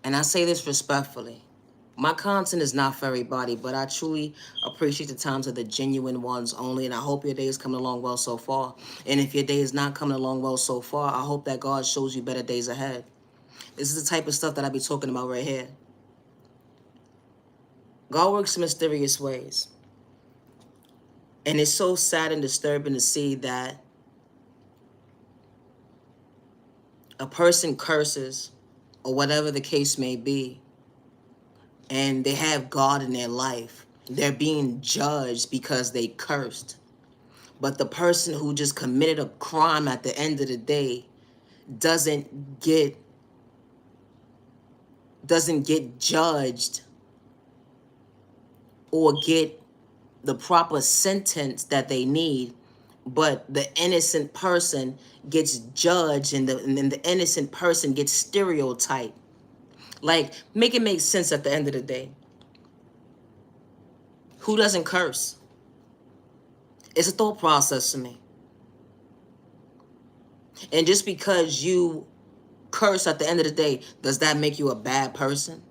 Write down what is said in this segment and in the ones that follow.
And I say this respectfully. My content is not for everybody, but I truly appreciate the times of the genuine ones only. And I hope your day is coming along well so far. And if your day is not coming along well so far, I hope that God shows you better days ahead. This is the type of stuff that I be talking about right here. God works in mysterious ways. And it's so sad and disturbing to see that a person curses, or whatever the case may be, and they have God in their life. They're being judged because they cursed. But the person who just committed a crime at the end of the day doesn't get judged or get the proper sentence that they need, but the innocent person gets judged, and the innocent person gets stereotyped. Like, make it make sense at the end of the day. Who doesn't curse? It's a thought process to me. And just because you curse at the end of the day, does that make you a bad person?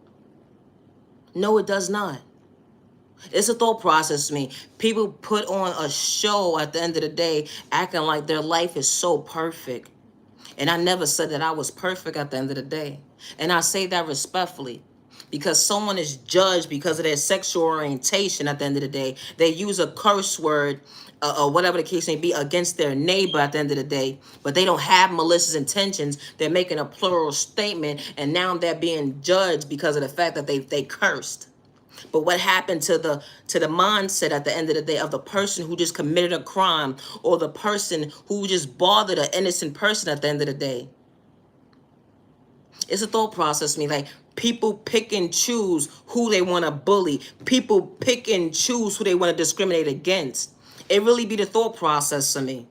No, it does not. It's a thought process to me. People put on a show at the end of the day, acting like their life is so perfect. And I never said that I was perfect at the end of the day. And I say that respectfully. Because someone is judged because of their sexual orientation at the end of the day. They use a curse word, or whatever the case may be, against their neighbor at the end of the day. But they don't have malicious intentions. They're making a plural statement. And now they're being judged because of the fact that they cursed. But what happened to the mindset at the end of the day of the person who just committed a crime, or the person who just bothered an innocent person at the end of the day? It's a thought process to me. Like, people pick and choose who they want to bully. People pick and choose who they want to discriminate against. It really be the thought process to me.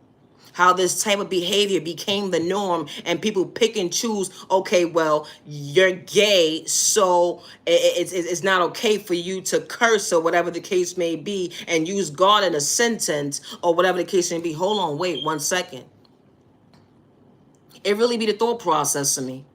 How this type of behavior became the norm, and people pick and choose, okay, well, you're gay, so it's not okay for you to curse, or whatever the case may be, and use God in a sentence, or whatever the case may be. Hold on, wait 1 second. It really be the thought process to me.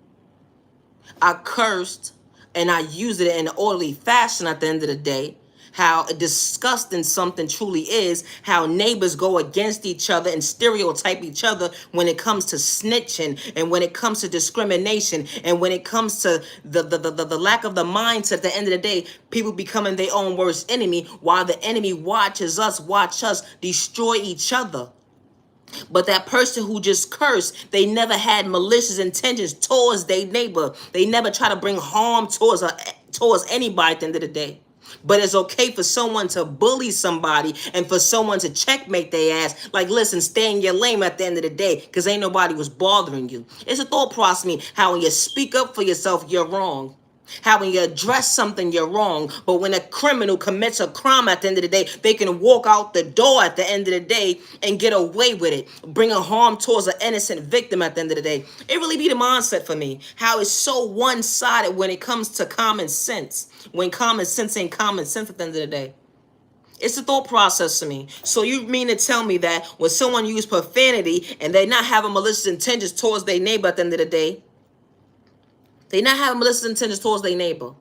I cursed, and I used it in an orderly fashion at the end of the day. How disgusting something truly is, how neighbors go against each other and stereotype each other when it comes to snitching, and when it comes to discrimination, and when it comes to the lack of the mindset. At the end of the day, people becoming their own worst enemy, while the enemy watch us destroy each other. But that person who just cursed, they never had malicious intentions towards their neighbor. They never try to bring harm towards anybody at the end of the day. But it's okay for someone to bully somebody, and for someone to checkmate their ass. Like, listen, stay in your lane at the end of the day, because ain't nobody was bothering you. It's a thought process me. How when you speak up for yourself, you're wrong. How when you address something, you're wrong. But when a criminal commits a crime at the end of the day, they can walk out the door at the end of the day and get away with it, bringing harm towards an innocent victim at the end of the day. It really be the mindset for me. How it's so one-sided when it comes to common sense. When common sense ain't common sense at the end of the day. It's a thought process to me. So you mean to tell me that when someone use profanity and they not having malicious intentions towards their neighbor at the end of the day, they not having malicious intentions towards their neighbor,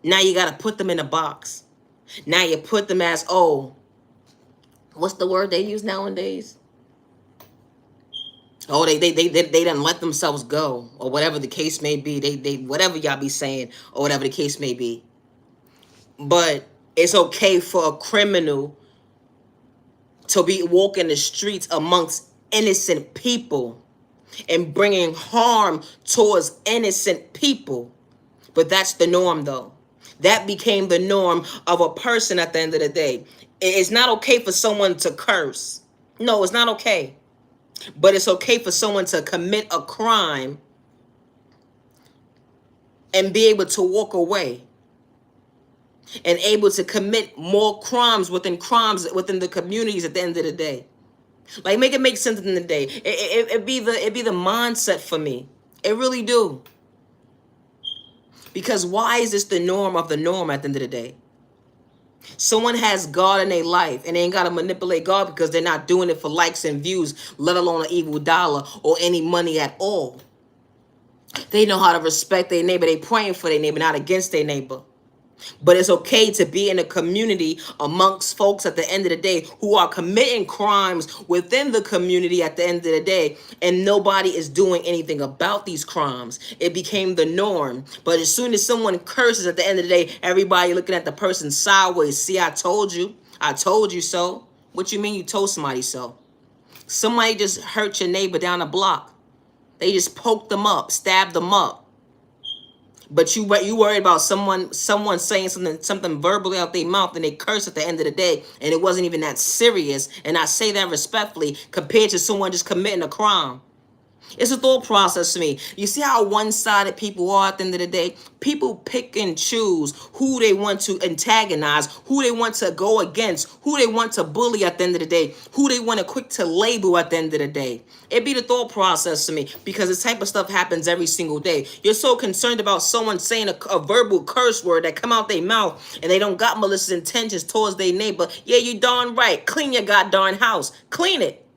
now you got to put them in a box. Now you put them as, oh, what's the word they use nowadays? Oh, they done let themselves go, or whatever the case may be. They whatever y'all be saying, or whatever the case may be. But it's okay for a criminal to be walking the streets amongst innocent people and bringing harm towards innocent people. But that's the norm, though. That became the norm of a person at the end of the day. It's not okay for someone to curse. No, it's not okay. But it's okay for someone to commit a crime and be able to walk away, and able to commit more crimes within the communities at the end of the day. Like, make it make sense at the end of the day. It be the mindset for me. It really do. Because why is this the norm of the norm at the end of the day? Someone has God in their life and they ain't got to manipulate God because they're not doing it for likes and views, let alone an evil dollar or any money at all. They know how to respect their neighbor. They praying for their neighbor, not against their neighbor. But it's okay to be in a community amongst folks at the end of the day who are committing crimes within the community at the end of the day, and nobody is doing anything about these crimes. It became the norm. But as soon as someone curses at the end of the day, everybody looking at the person sideways. See, I told you. I told you so. What you mean you told somebody so? Somebody just hurt your neighbor down the block. They just poked them up, stabbed them up. But you worried about someone saying something verbally out their mouth and they curse at the end of the day, and it wasn't even that serious. And I say that respectfully compared to someone just committing a crime. It's a thought process to me. You see how one-sided people are at the end of the day? People pick and choose who they want to antagonize, who they want to go against, who they want to bully at the end of the day, who they want to quick to label at the end of the day. It be the thought process to me because this type of stuff happens every single day. You're so concerned about someone saying a verbal curse word that come out their mouth and they don't got malicious intentions towards their neighbor. Yeah, you darn right. Clean your goddamn house. Clean it.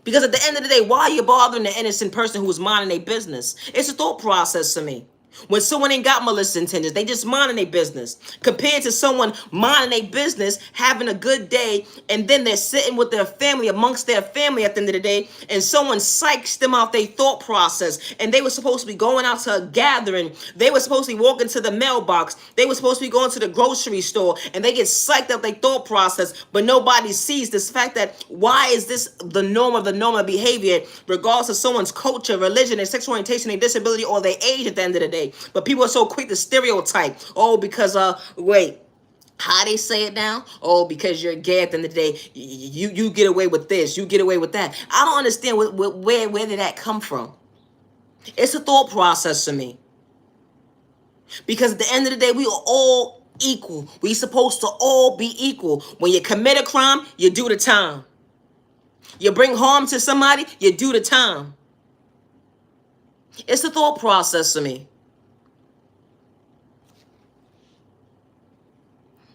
Because at the end of the day, why are you bothering the innocent person who was minding their business? It's a thought process to me. When someone ain't got malicious intentions, they just minding their business. Compared to someone minding their business, having a good day, and then they're sitting with their family, amongst their family at the end of the day, and someone psychs them out their thought process. And they were supposed to be going out to a gathering. They were supposed to be walking to the mailbox. They were supposed to be going to the grocery store, and they get psyched out their thought process, but nobody sees this fact that why is this the norm of behavior, regardless of someone's culture, religion, their sexual orientation, their disability, or their age at the end of the day. But people are so quick to stereotype. Oh, because wait, how they say it now? Oh, because you're gay at the end of the day, you get away with this, you get away with that. I don't understand where did that come from. It's a thought process to me. Because at the end of the day, we are all equal. We supposed to all be equal. When you commit a crime, you do the time. You bring harm to somebody, you do the time. It's the thought process to me.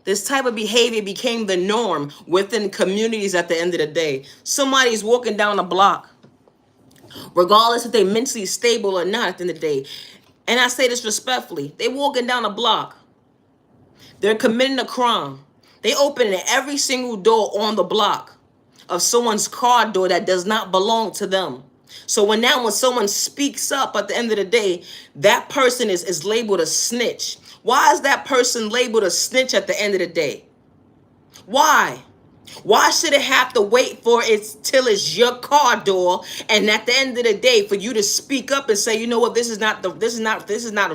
This type of behavior became the norm within communities at the end of the day. Somebody's walking down a block, regardless if they're mentally stable or not at the end of the day. And I say this respectfully. They walking down a block. They're committing a crime. They opening every single door on the block of someone's car door that does not belong to them. So when someone speaks up at the end of the day, that person is labeled a snitch. Why is that person labeled a snitch at the end of the day? Why? Why should it have to wait for it till it's your car door, and at the end of the day for you to speak up and say, you know what, this is not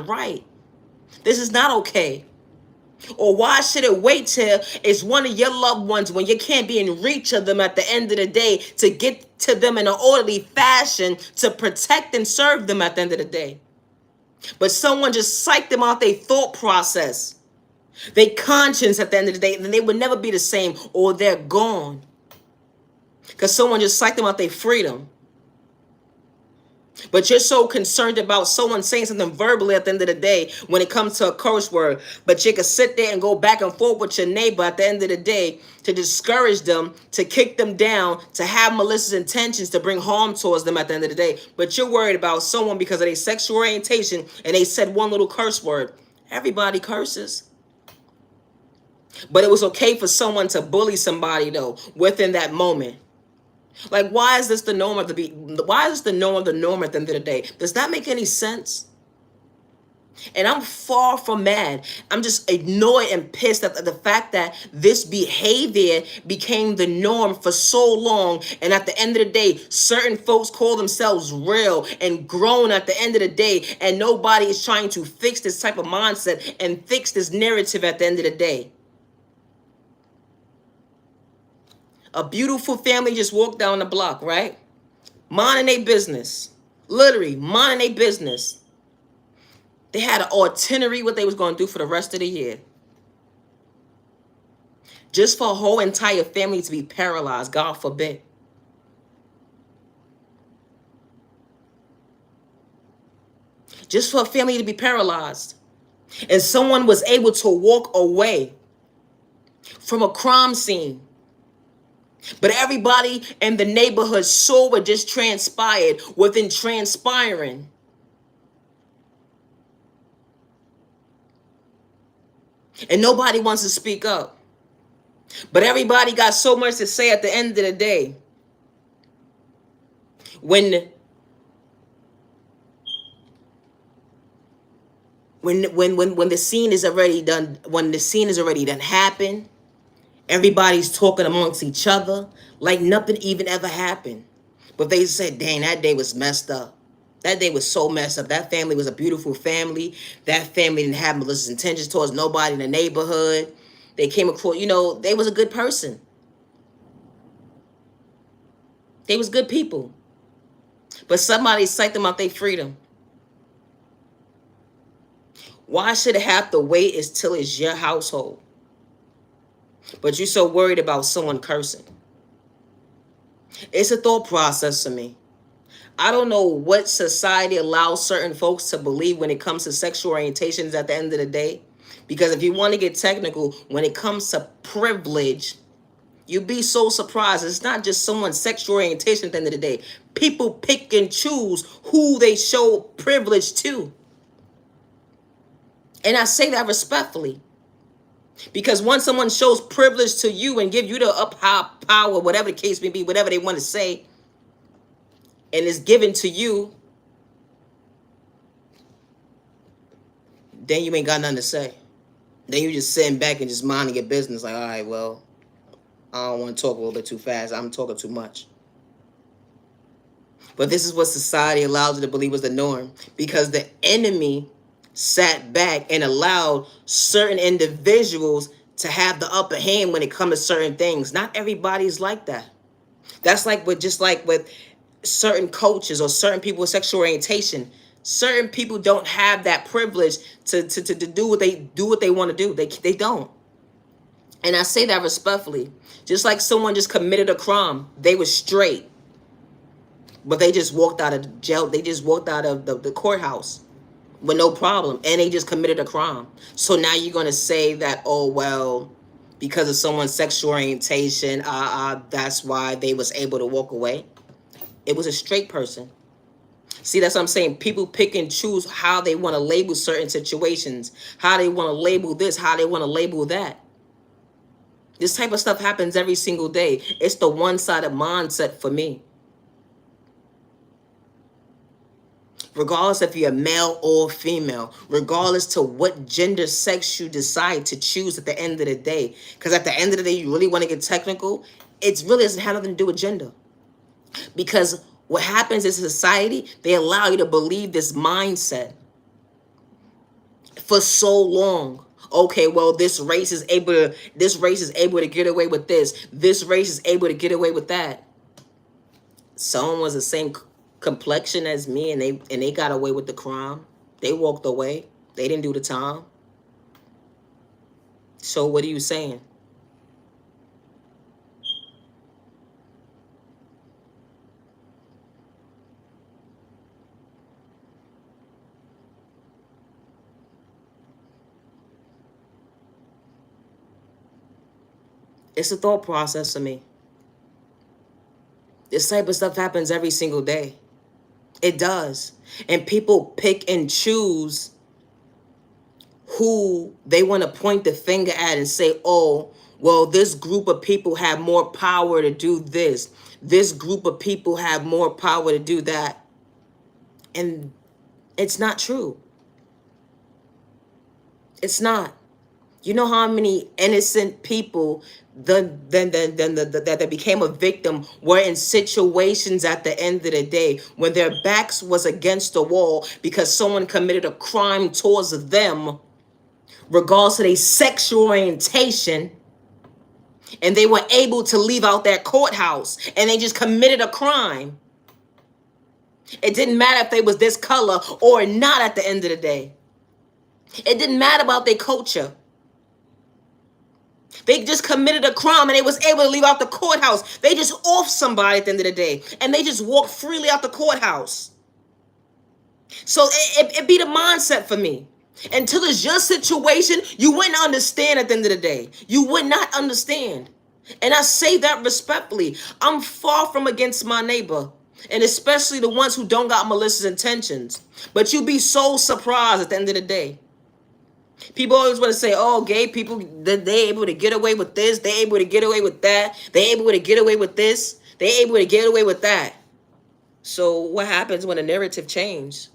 right. This is not okay. Or why should it wait till it's one of your loved ones when you can't be in reach of them at the end of the day to get to them in an orderly fashion to protect and serve them at the end of the day? But someone just psyched them out their thought process, their conscience at the end of the day, and they would never be the same, or they're gone. Because someone just psyched them out their freedom. But you're so concerned about someone saying something verbally at the end of the day when it comes to a curse word. But you can sit there and go back and forth with your neighbor at the end of the day to discourage them, to kick them down, to have malicious intentions, to bring harm towards them at the end of the day. But you're worried about someone because of their sexual orientation and they said one little curse word. Everybody curses. But it was okay for someone to bully somebody, though, within that moment. Like, why is this the norm of the norm at the end of the day? Does that make any sense? And I'm far from mad. I'm just annoyed and pissed at the fact that this behavior became the norm for so long. And at the end of the day, certain folks call themselves real and grown at the end of the day. And nobody is trying to fix this type of mindset and fix this narrative at the end of the day. A beautiful family just walked down the block, right? Minding their business. Literally, minding their business. They had an itinerary what they was going to do for the rest of the year. Just for a whole entire family to be paralyzed, God forbid. Just for a family to be paralyzed. And someone was able to walk away from a crime scene. But everybody in the neighborhood saw what just transpired within transpiring. And nobody wants to speak up. But everybody got so much to say at the end of the day. When the scene is already done, when the scene is already done happened, everybody's talking amongst each other like nothing even ever happened. But they said, dang, that day was messed up. That day was so messed up. That family was a beautiful family. That family didn't have malicious intentions towards nobody in the neighborhood. They came across, they was a good person. They was good people. But somebody psyched them out their freedom. Why should it have to wait until it's your household? But you're so worried about someone cursing. It's a thought process to me. I don't know what society allows certain folks to believe when it comes to sexual orientations at the end of the day. Because if you want to get technical, when it comes to privilege, you'd be so surprised. It's not just someone's sexual orientation at the end of the day. People pick and choose who they show privilege to. And I say that respectfully. Because once someone shows privilege to you and give you the up high power, whatever the case may be, whatever they want to say, and is given to you, then you ain't got nothing to say. Then you just sitting back and just minding your business like, all right, well, I don't want to talk a little bit too fast. I'm talking too much. But this is what society allows you to believe was the norm. Because the enemy sat back and allowed certain individuals to have the upper hand when it comes to certain things. Not everybody's like that. That's like with certain coaches or certain people with sexual orientation. Certain people don't have that privilege to do what they want to do. They don't. And I say that respectfully. Just like someone just committed a crime, they were straight, but they just walked out of jail. They just walked out of the courthouse with no problem, and they just committed a crime. So now you're gonna say that, oh well, because of someone's sexual orientation, that's why they was able to walk away. It was a straight person. See, that's what I'm saying. People pick and choose how they want to label certain situations, how they want to label this, how they want to label that. This type of stuff happens every single day. It's the one-sided mindset for me. Regardless if you're male or female, regardless to what gender, sex you decide to choose at the end of the day. Because at the end of the day, you really want to get technical, it really doesn't have nothing to do with gender. Because what happens in society, they allow you to believe this mindset for so long. Okay, well, this race is able to get away with this. This race is able to get away with that. Someone was the same complexion as me, and they got away with the crime. They walked away. They didn't do the time. So what are you saying? It's a thought process for me. This type of stuff happens every single day. It does. And people pick and choose who they want to point the finger at and say, oh, well, this group of people have more power to do this. This group of people have more power to do that. And it's not true. It's not. You know how many innocent people that became a victim were in situations at the end of the day when their backs was against the wall because someone committed a crime towards them, regardless of their sexual orientation, and they were able to leave out that courthouse and they just committed a crime. It didn't matter if they was this color or not at the end of the day. It didn't matter about their culture. They just committed a crime and they was able to leave out the courthouse. They just off somebody at the end of the day. And they just walked freely out the courthouse. So it be the mindset for me. Until it's your situation, you wouldn't understand at the end of the day. You would not understand. And I say that respectfully. I'm far from against my neighbor. And especially the ones who don't got malicious intentions. But you be so surprised at the end of the day. People always want to say, oh, gay people, they able to get away with this. They able to get away with that. They able to get away with this. They able to get away with that. So what happens when the narrative changes?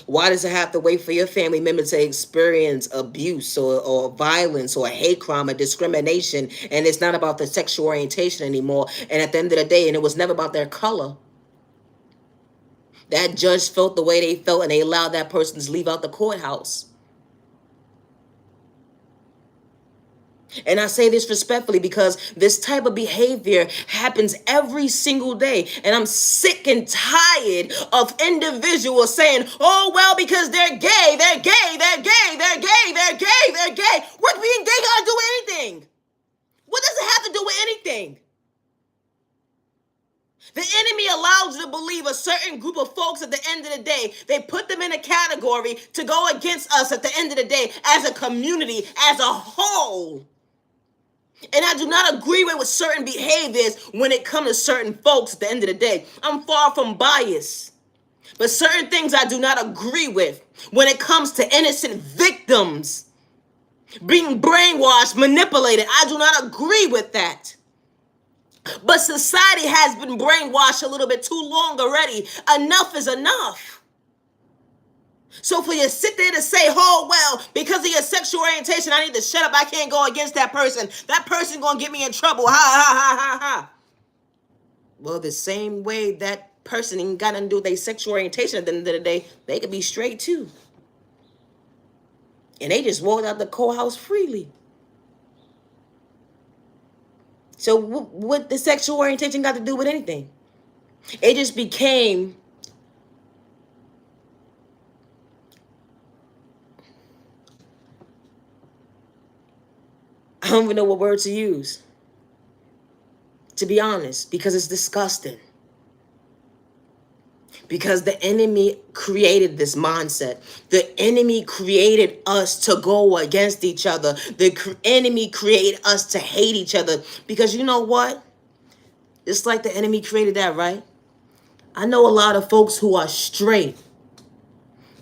Why does it have to wait for your family member to experience abuse or violence or hate crime or discrimination? And it's not about the sexual orientation anymore. And at the end of the day, and it was never about their color. That judge felt the way they felt and they allowed that person to leave out the courthouse. And I say this respectfully because this type of behavior happens every single day. And I'm sick and tired of individuals saying, oh, well, because they're gay, they're gay, they're gay, they're gay, they're gay, they're gay. What being gay got to do with anything? What does it have to do with anything? The enemy allows you to believe a certain group of folks at the end of the day. They put them in a category to go against us at the end of the day as a community, as a whole. And I do not agree with certain behaviors when it comes to certain folks at the end of the day. I'm far from biased. But certain things I do not agree with when it comes to innocent victims being brainwashed, manipulated. I do not agree with that. But society has been brainwashed a little bit too long already. Enough is enough. So for you to sit there to say, oh, well, because of your sexual orientation, I need to shut up. I can't go against that person. That person going to get me in trouble. Ha, ha, ha, ha, ha. Well, the same way that person ain't got nothing to do with their sexual orientation at the end of the day, they could be straight too. And they just walked out the courthouse freely. So what the sexual orientation got to do with anything? It just became I don't even know what word to use, to be honest, because it's disgusting. Because the enemy created this mindset. The enemy created us to go against each other. The enemy created us to hate each other. Because you know what? It's like the enemy created that, right? I know a lot of folks who are straight.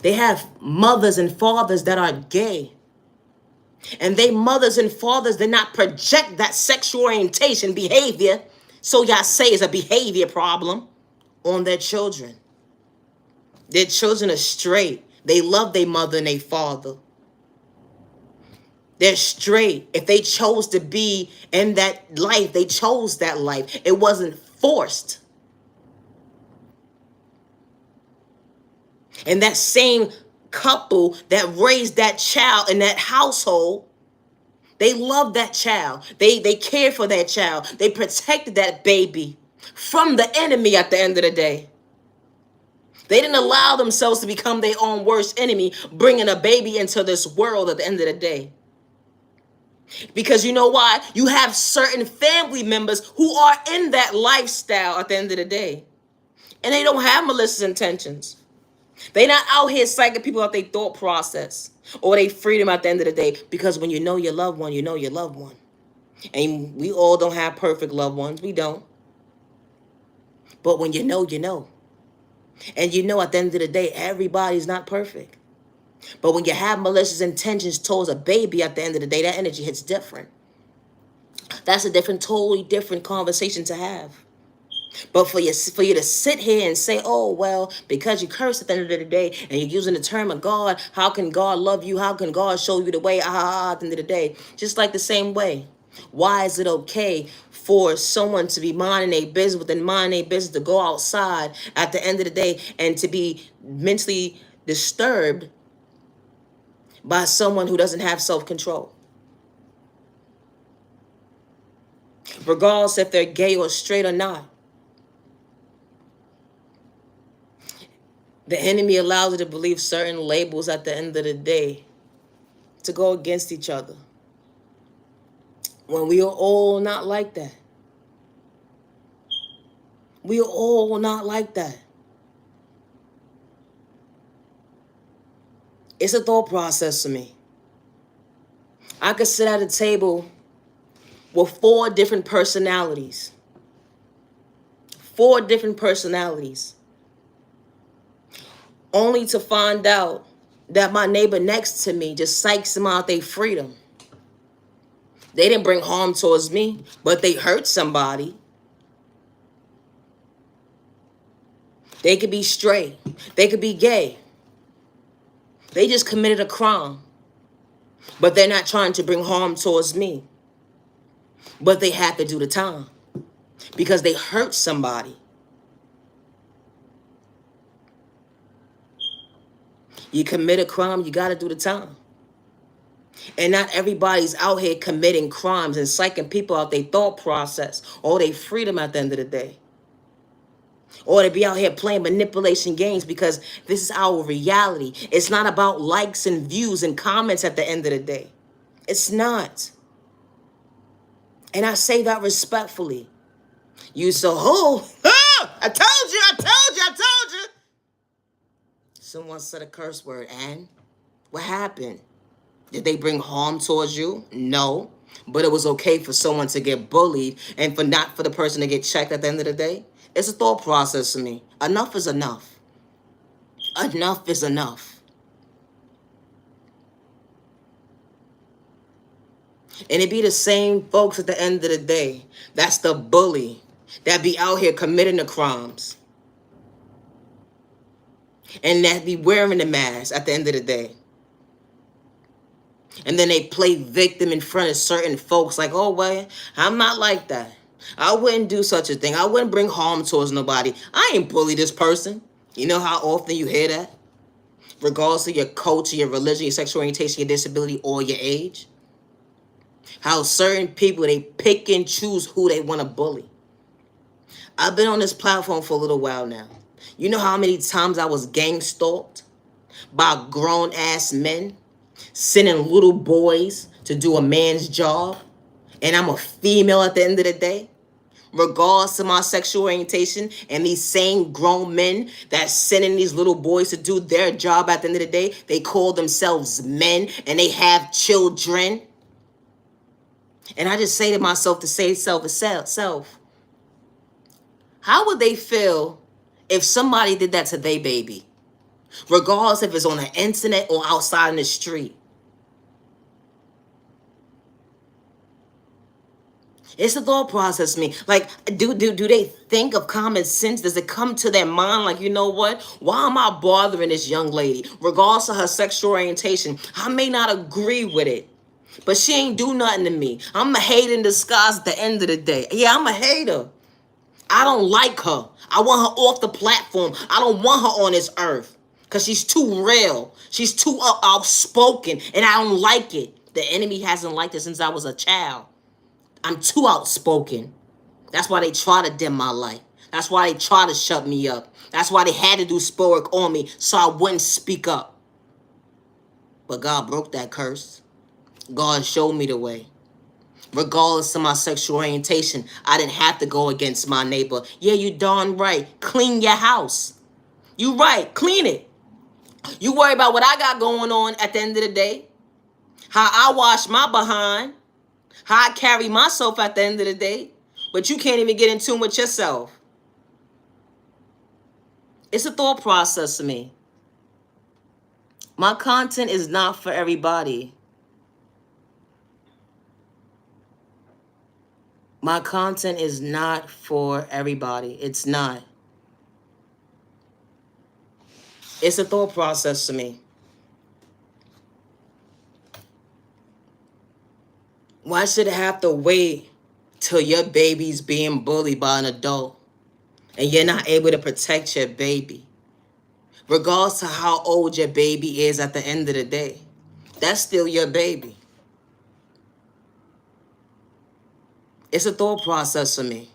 They have mothers and fathers that are gay. And they mothers and fathers did not project that sexual orientation behavior, so y'all say it's a behavior problem, on their children. Their children are straight. They love their mother and their father. They're straight. If they chose to be in that life, they chose that life. It wasn't forced. And that same couple that raised that child in that household, they love that child. They care for that child. They protected that baby from the enemy at the end of the day. They didn't allow themselves to become their own worst enemy, bringing a baby into this world at the end of the day. Because you know why? You have certain family members who are in that lifestyle at the end of the day. And they don't have malicious intentions. They're not out here psyching people out their thought process or their freedom at the end of the day. Because when you know your loved one, you know your loved one. And we all don't have perfect loved ones. We don't. But when you know, you know. And you know at the end of the day, everybody's not perfect. But when you have malicious intentions towards a baby at the end of the day, that energy hits different. That's a totally different conversation to have. But for you to sit here and say, oh, well, because you curse at the end of the day and you're using the term of God, how can God love you? How can God show you the way? At the end of the day, just like the same way. Why is it okay for someone to be minding their business within minding their business to go outside at the end of the day and to be mentally disturbed by someone who doesn't have self-control? Regardless if they're gay or straight or not. The enemy allows you to believe certain labels at the end of the day to go against each other. When we are all not like that. We are all not like that. It's a thought process to me. I could sit at a table with four different personalities. Four different personalities. Only to find out that my neighbor next to me just psychs them out their freedom. They didn't bring harm towards me, but they hurt somebody. They could be straight. They could be gay. They just committed a crime. But they're not trying to bring harm towards me. But they have to do the time because they hurt somebody. You commit a crime, you got to do the time. And not everybody's out here committing crimes and psyching people out their thought process or their freedom at the end of the day. Or to be out here playing manipulation games, because this is our reality. It's not about likes and views and comments at the end of the day. It's not. And I say that respectfully. You so, I told you. Someone said a curse word, and what happened? Did they bring harm towards you? No. But it was okay for someone to get bullied and not for the person to get checked at the end of the day? It's a thought process to me. Enough is enough. Enough is enough. And it be the same folks at the end of the day. That's the bully that be out here committing the crimes. And that be wearing the mask at the end of the day. And then they play victim in front of certain folks like, oh, well, I'm not like that. I wouldn't do such a thing. I wouldn't bring harm towards nobody. I ain't bully this person. You know how often you hear that? Regardless of your culture, your religion, your sexual orientation, your disability, or your age. How certain people, they pick and choose who they want to bully. I've been on this platform for a little while now. You know how many times I was gang stalked by grown-ass men? Sending little boys to do a man's job, and I'm a female at the end of the day, regardless of my sexual orientation, and these same grown men that sending these little boys to do their job at the end of the day, they call themselves men and they have children. And I just say to myself, to say self, how would they feel if somebody did that to their baby? Regardless if it's on the internet or outside in the street. It's a thought process to me. Like, do they think of common sense? Does it come to their mind like, you know what? Why am I bothering this young lady? Regardless of her sexual orientation, I may not agree with it, but she ain't do nothing to me. I'm a hater in disguise at the end of the day. Yeah, I'm a hater. I don't like her. I want her off the platform. I don't want her on this earth because she's too real. She's too outspoken, and I don't like it. The enemy hasn't liked it since I was a child. I'm too outspoken. That's why they try to dim my light. That's why they try to shut me up. That's why they had to do spell work on me so I wouldn't speak up. But God broke that curse. God showed me the way. Regardless of my sexual orientation, I didn't have to go against my neighbor. Yeah, you darn right. Clean your house. You right. Clean it. You worry about what I got going on at the end of the day. How I wash my behind. How I carry myself at the end of the day. But you can't even get in tune with yourself. It's a thought process to me. My content is not for everybody. My content is not for everybody. It's not. It's a thought process to me. Why should I have to wait till your baby's being bullied by an adult and you're not able to protect your baby? Regardless of how old your baby is at the end of the day, that's still your baby. It's a thought process for me.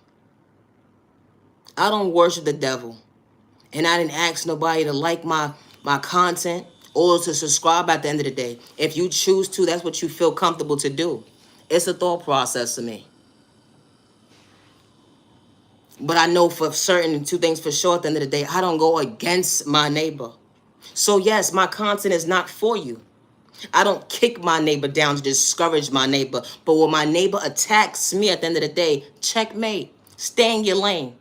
I don't worship the devil. And I didn't ask nobody to like my content or to subscribe at the end of the day. If you choose to, that's what you feel comfortable to do. It's a thought process to me. But I know for certain, two things for sure at the end of the day, I don't go against my neighbor. So yes, my content is not for you. I don't kick my neighbor down to discourage my neighbor. But when my neighbor attacks me at the end of the day, checkmate. Stay in your lane.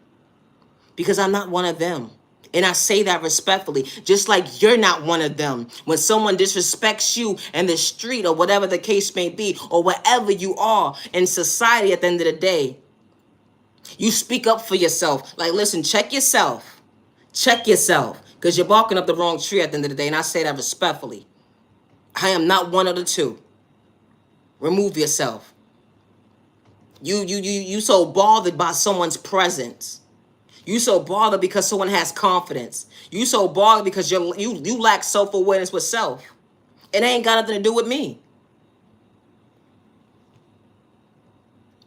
Because I'm not one of them. And I say that respectfully, just like you're not one of them. When someone disrespects you in the street or whatever the case may be, or wherever you are in society at the end of the day, you speak up for yourself. Like, listen, check yourself. Check yourself. Because you're barking up the wrong tree at the end of the day. And I say that respectfully. I am not one of the two. Remove yourself. You so bothered by someone's presence. You so bothered because someone has confidence. You so bothered because you lack self-awareness with self. It ain't got nothing to do with me.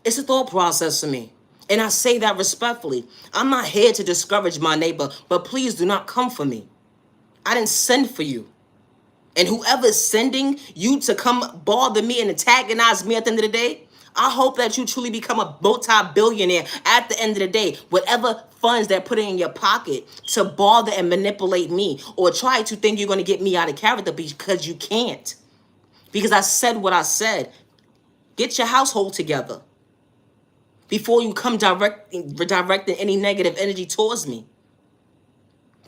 It's a thought process to me. And I say that respectfully. I'm not here to discourage my neighbor, but please do not come for me. I didn't send for you. And whoever's sending you to come bother me and antagonize me at the end of the day, I hope that you truly become a multi-billionaire at the end of the day. Whatever funds they're putting in your pocket to bother and manipulate me or try to think you're going to get me out of character because you can't. Because I said what I said. Get your household together before you come redirecting any negative energy towards me.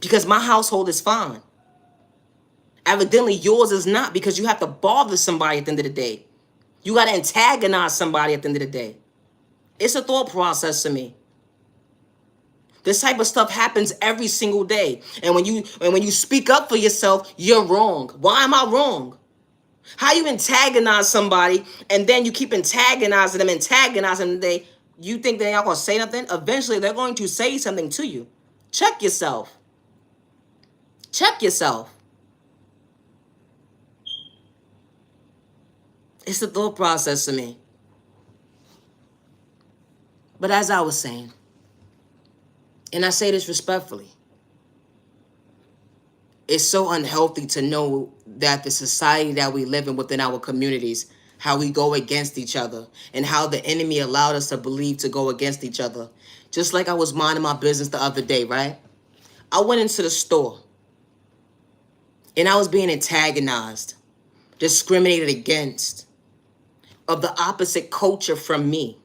Because my household is fine. Evidently, yours is not, because you have to bother somebody at the end of the day. You got to antagonize somebody at the end of the day. It's a thought process to me. This type of stuff happens every single day. And when you speak up for yourself, you're wrong. Why am I wrong? How you antagonize somebody and then you keep antagonizing them, you think they're not going to say nothing? Eventually, they're going to say something to you. Check yourself. Check yourself. It's the thought process to me. But as I was saying, and I say this respectfully, it's so unhealthy to know that the society that we live in within our communities, how we go against each other and how the enemy allowed us to believe to go against each other. Just like I was minding my business the other day, right? I went into the store and I was being antagonized, discriminated against, of the opposite culture from me.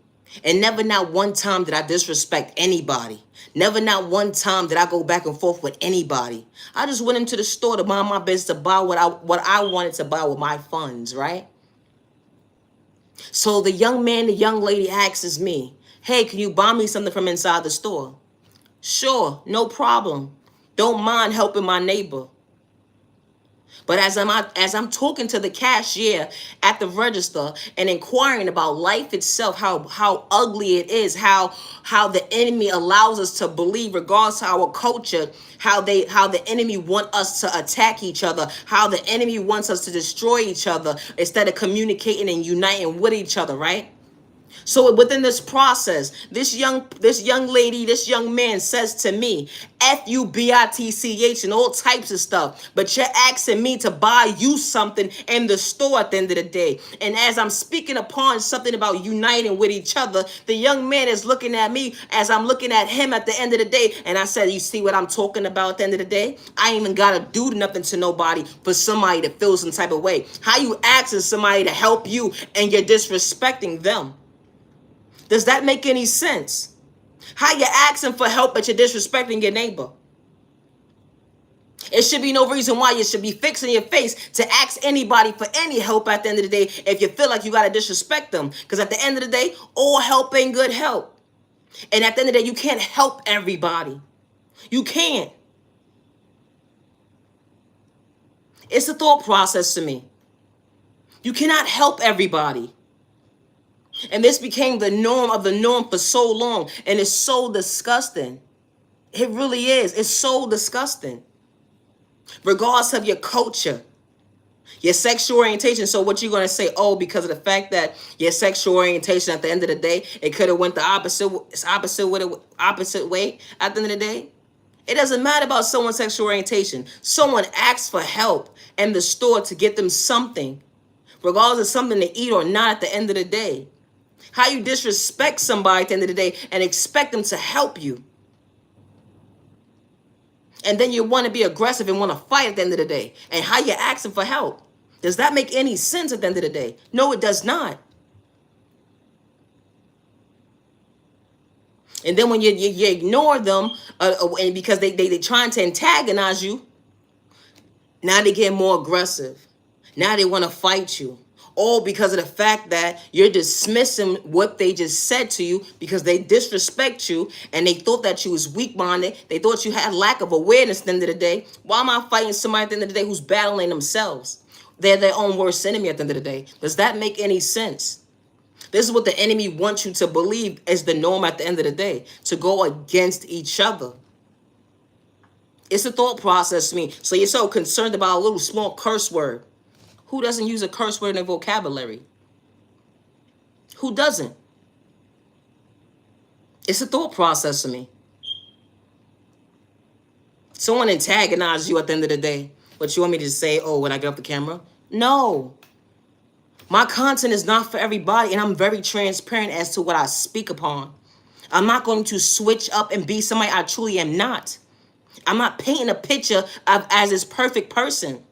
And never not one time did I disrespect anybody. Never not one time did I go back and forth with anybody. I just went into the store to mind my business, to buy what I wanted to buy with my funds, right? So the young man, the young lady asks me, hey, can you buy me something from inside the store? Sure, no problem. Don't mind helping my neighbor. But as I'm talking to the cashier at the register and inquiring about life itself, how ugly it is, how the enemy allows us to believe, regardless to our culture, how the enemy want us to attack each other, how the enemy wants us to destroy each other instead of communicating and uniting with each other, right? So within this process, this young lady, this young man says to me, FUBITCH and all types of stuff. But you're asking me to buy you something in the store at the end of the day. And as I'm speaking upon something about uniting with each other, the young man is looking at me as I'm looking at him at the end of the day. And I said, you see what I'm talking about at the end of the day? I ain't even got to do nothing to nobody for somebody to feel some type of way. How you asking somebody to help you and you're disrespecting them? Does that make any sense? How you asking for help but you're disrespecting your neighbor? It should be no reason why you should be fixing your face to ask anybody for any help at the end of the day if you feel like you got to disrespect them. Because at the end of the day, all help ain't good help. And at the end of the day, you can't help everybody. You can't. It's a thought process to me. You cannot help everybody. And this became the norm of the norm for so long. And it's so disgusting. It really is. It's so disgusting. Regardless of your culture, your sexual orientation. So what you're going to say, oh, because of the fact that your sexual orientation at the end of the day, it could have went the opposite way at the end of the day. It doesn't matter about someone's sexual orientation. Someone asks for help in the store to get them something, regardless of something to eat or not at the end of the day. How you disrespect somebody at the end of the day and expect them to help you. And then you want to be aggressive and want to fight at the end of the day. And how you asking for help? Does that make any sense at the end of the day? No, it does not. And then when you ignore them, and because they trying to antagonize you, now they get more aggressive. Now they want to fight you. All because of the fact that you're dismissing what they just said to you because they disrespect you and they thought that you was weak-minded. They thought you had lack of awareness at the end of the day. Why am I fighting somebody at the end of the day who's battling themselves? They're their own worst enemy at the end of the day. Does that make any sense? This is what the enemy wants you to believe is the norm at the end of the day, to go against each other. It's a thought process to me. So you're so concerned about a little small curse word. Who doesn't use a curse word in their vocabulary? Who doesn't? It's a thought process to me. Someone antagonizes you at the end of the day, but you want me to say, oh, when I get off the camera? No. My content is not for everybody, and I'm very transparent as to what I speak upon. I'm not going to switch up and be somebody I truly am not. I'm not painting a picture of as this perfect person.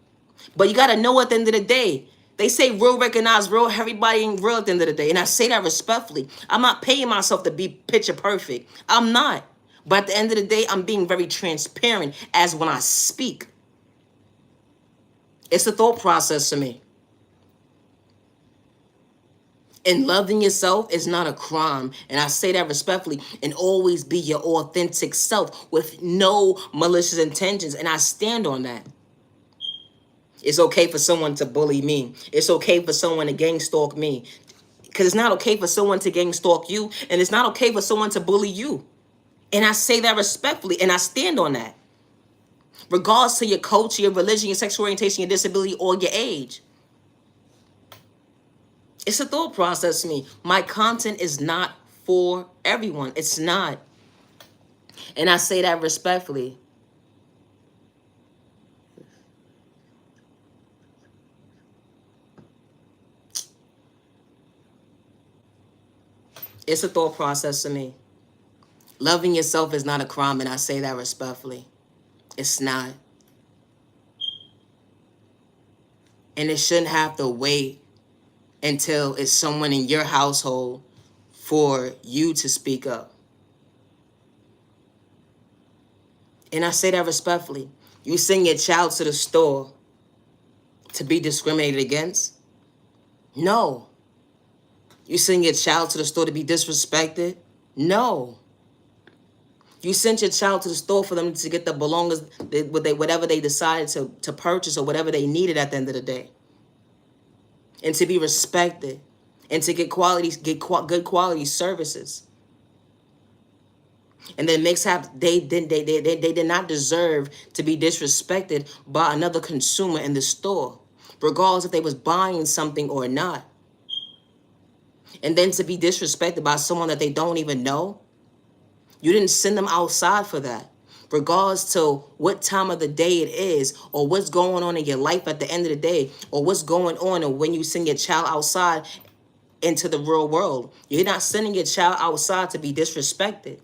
But you got to know at the end of the day, they say real recognize real, everybody ain't real at the end of the day. And I say that respectfully. I'm not paying myself to be picture perfect. I'm not. But at the end of the day, I'm being very transparent as when I speak. It's a thought process to me. And loving yourself is not a crime. And I say that respectfully. And always be your authentic self with no malicious intentions. And I stand on that. It's okay for someone to bully me. It's okay for someone to gang stalk me. Because it's not okay for someone to gang stalk you. And it's not okay for someone to bully you. And I say that respectfully. And I stand on that. Regardless to your culture, your religion, your sexual orientation, your disability, or your age. It's a thought process to me. My content is not for everyone. It's not. And I say that respectfully. It's a thought process to me. Loving yourself is not a crime, and I say that respectfully. It's not. And it shouldn't have to wait until it's someone in your household for you to speak up. And I say that respectfully. You send your child to the store to be discriminated against? No. You send your child to the store to be disrespected? No. You sent your child to the store for them to get the belongings, whatever they decided to purchase or whatever they needed at the end of the day. And to be respected. And to get good quality services. And then they did not deserve to be disrespected by another consumer in the store, regardless if they was buying something or not. And then to be disrespected by someone that they don't even know. You didn't send them outside for that. Regardless to what time of the day it is, or what's going on in your life at the end of the day, or what's going on, or when you send your child outside into the real world. You're not sending your child outside to be disrespected.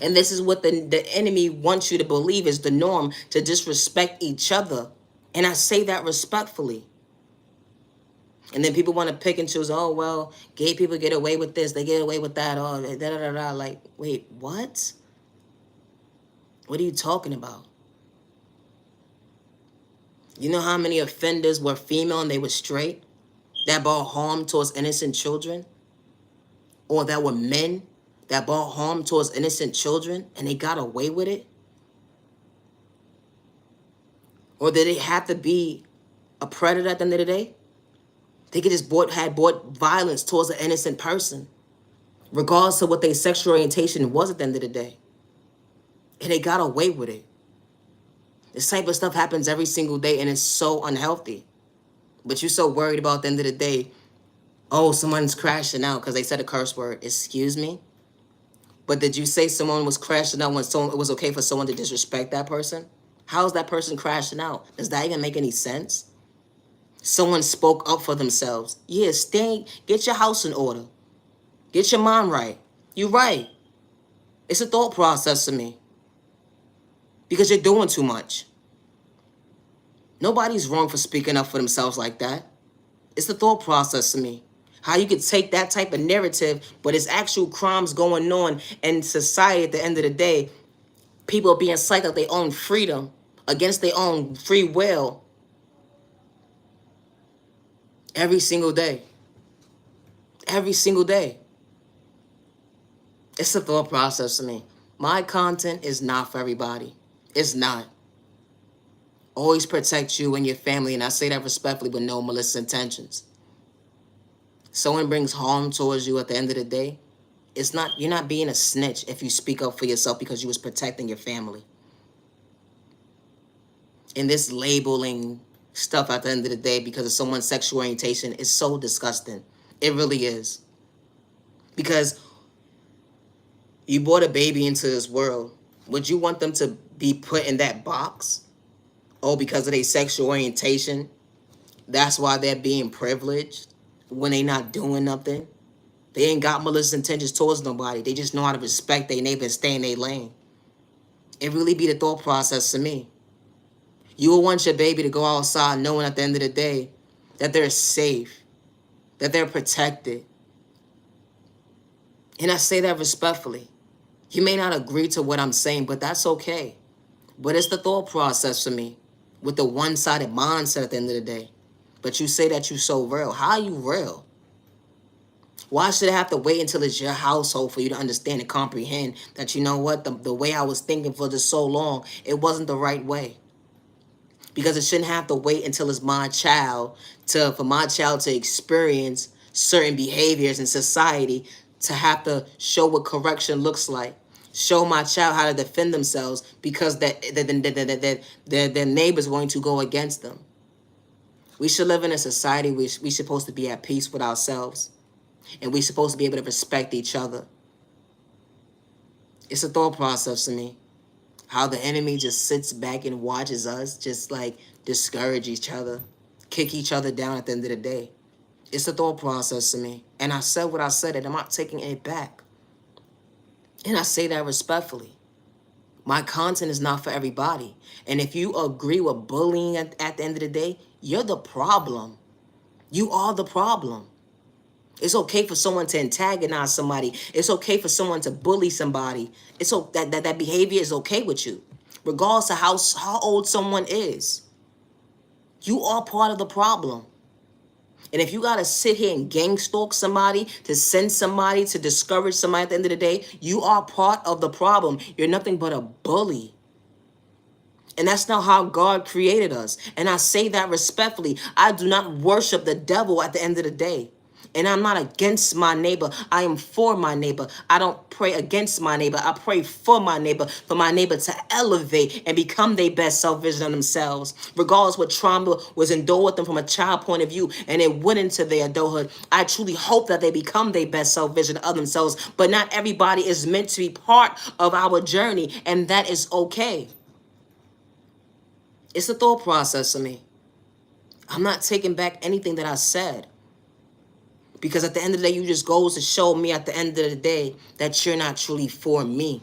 And this is what the enemy wants you to believe is the norm, to disrespect each other. And I say that respectfully. And then people want to pick and choose, oh, well, gay people get away with this, they get away with that, oh, da-da-da-da. Like, wait, what? What are you talking about? You know how many offenders were female and they were straight that brought harm towards innocent children? Or that were men that brought harm towards innocent children and they got away with it? Or did it have to be a predator at the end of the day? They could just had brought violence towards an innocent person, regardless of what their sexual orientation was at the end of the day. And they got away with it. This type of stuff happens every single day, and it's so unhealthy. But you're so worried about at the end of the day, oh, someone's crashing out because they said a curse word. Excuse me? But did you say someone was crashing out when it was okay for someone to disrespect that person? How is that person crashing out? Does that even make any sense? Someone spoke up for themselves. Yeah, get your house in order. Get your mind right. You're right. It's a thought process to me. because you're doing too much. Nobody's wrong for speaking up for themselves like that. It's the thought process to me. How you could take that type of narrative, but it's actual crimes going on in society at the end of the day. People are being psyched out their own freedom against their own free will every single day. Every single day. It's a thought process to me. My content is not for everybody. It's not. Always protect you and your family, and I say that respectfully with no malicious intentions. Someone brings harm towards you at the end of the day, you're not being a snitch if you speak up for yourself because you was protecting your family. And this labeling stuff at the end of the day because of someone's sexual orientation is so disgusting. It really is. Because you brought a baby into this world. Would you want them to be put in that box? Oh, because of their sexual orientation, that's why they're being privileged when they not doing nothing? They ain't got malicious intentions towards nobody. They just know how to respect their neighbor and stay in their lane. It really be the thought process to me. You will want your baby to go outside knowing at the end of the day that they're safe, that they're protected. And I say that respectfully. You may not agree to what I'm saying, but that's okay. But it's the thought process for me with the one-sided mindset at the end of the day. But you say that you're so real. How are you real? Why should I have to wait until it's your household for you to understand and comprehend that, you know what, the way I was thinking for just so long, it wasn't the right way? Because it shouldn't have to wait until it's my child for my child to experience certain behaviors in society to have to show what correction looks like. Show my child how to defend themselves because their neighbor's going to go against them. We should live in a society where we're supposed to be at peace with ourselves. And we're supposed to be able to respect each other. It's a thought process to me. How the enemy just sits back and watches us just like discourage each other, kick each other down at the end of the day. It's a thought process to me. And I said what I said, and I'm not taking it back. And I say that respectfully. My content is not for everybody. And if you agree with bullying at the end of the day, you're the problem. You are the problem. It's okay for someone to antagonize somebody. It's okay for someone to bully somebody. It's that behavior is okay with you, regardless of how old someone is. You are part of the problem. And if you gotta sit here and gang stalk somebody, to send somebody, to discourage somebody at the end of the day, you are part of the problem. You're nothing but a bully. And that's not how God created us. And I say that respectfully. I do not worship the devil at the end of the day. And I'm not against my neighbor. I am for my neighbor. I don't pray against my neighbor. I pray for my neighbor to elevate and become their best self-vision of themselves. Regardless what trauma was endured with them from a child point of view and it went into their adulthood, I truly hope that they become their best self-vision of themselves. But not everybody is meant to be part of our journey, and that is okay. It's a thought process to me. I'm not taking back anything that I said. Because at the end of the day, you just goes to show me at the end of the day that you're not truly for me.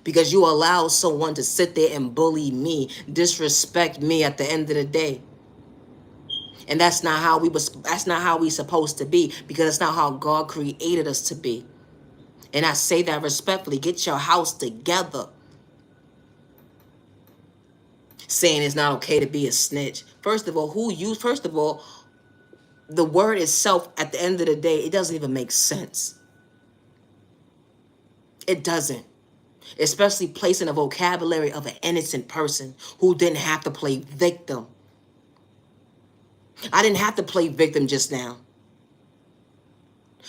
Because you allow someone to sit there and bully me, disrespect me at the end of the day. And that's not how we supposed to be, because it's not how God created us to be. And I say that respectfully. Get your house together. Saying it's not okay to be a snitch. First of all, the word itself, at the end of the day, it doesn't even make sense. It doesn't. Especially placing a vocabulary of an innocent person who didn't have to play victim. I didn't have to play victim just now.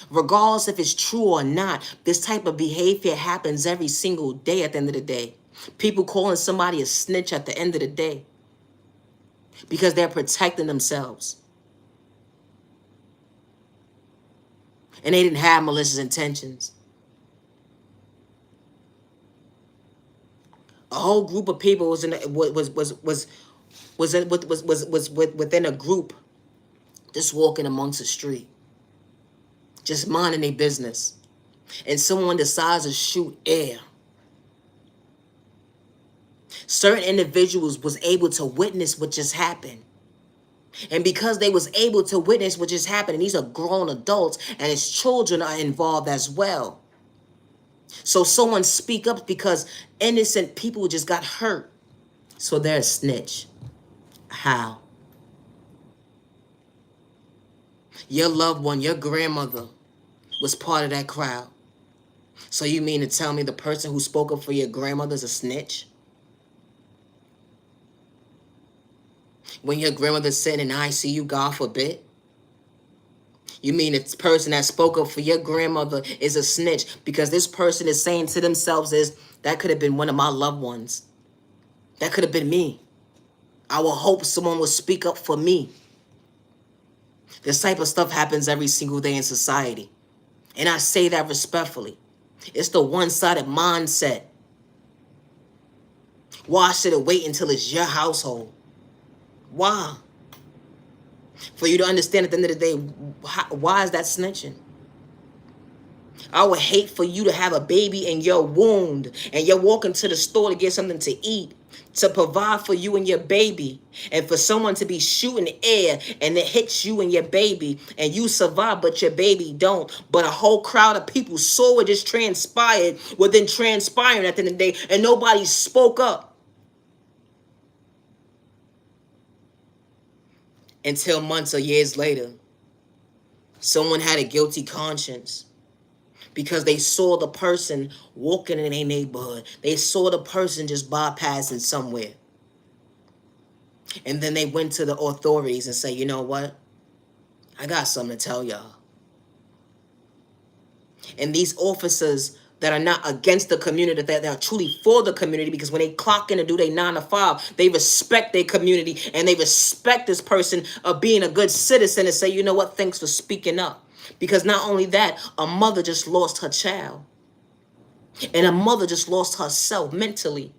Regardless if it's true or not, this type of behavior happens every single day at the end of the day. People calling somebody a snitch at the end of the day because they're protecting themselves. And they didn't have malicious intentions. A whole group of people was within a group, just walking amongst the street, just minding their business, and someone decides to shoot air. Certain individuals was able to witness what just happened. And because they was able to witness what just happened, and these are grown adults and his children are involved as well. So someone speak up because innocent people just got hurt. So they're a snitch. How? Your loved one, your grandmother, was part of that crowd. So you mean to tell me the person who spoke up for your grandmother's a snitch? When your grandmother's sitting in ICU, God forbid? You mean the person that spoke up for your grandmother is a snitch because this person is saying to themselves is, that could have been one of my loved ones. That could have been me. I will hope someone will speak up for me. This type of stuff happens every single day in society. And I say that respectfully. It's the one-sided mindset. Why should it wait until it's your household? Why? For you to understand at the end of the day, why is that snitching? I would hate for you to have a baby in your womb and you're walking to the store to get something to eat, to provide for you and your baby, and for someone to be shooting air and it hits you and your baby and you survive but your baby don't. But a whole crowd of people saw what just transpired within transpiring at the end of the day and nobody spoke up. Until months or years later, someone had a guilty conscience because they saw the person walking in their neighborhood. They saw the person just bypassing somewhere. And then they went to the authorities and say, you know what? I got something to tell y'all. And these officers that are not against the community, that are truly for the community, because when they clock in and do their 9 to 5, they respect their community and they respect this person of being a good citizen and say, you know what, thanks for speaking up. Because not only that, a mother just lost her child. And a mother just lost herself mentally,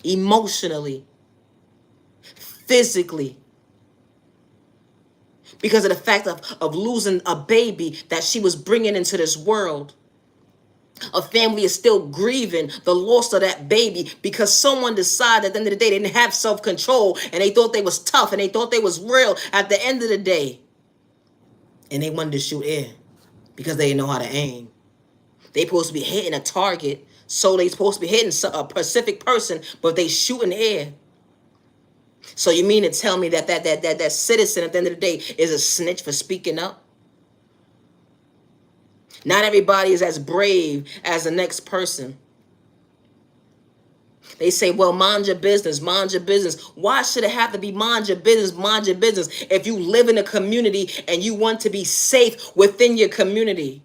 emotionally, physically. Because of the fact of losing a baby that she was bringing into this world. A family is still grieving the loss of that baby because someone decided at the end of the day they didn't have self-control and they thought they was tough and they thought they was real at the end of the day. And they wanted to shoot air because they didn't know how to aim. They supposed to be hitting a target, so they supposed to be hitting a specific person, but they shooting air. So you mean to tell me that citizen at the end of the day is a snitch for speaking up? Not everybody is as brave as the next person. They say, well, mind your business, mind your business. Why should it have to be mind your business, mind your business, if you live in a community and you want to be safe within your community?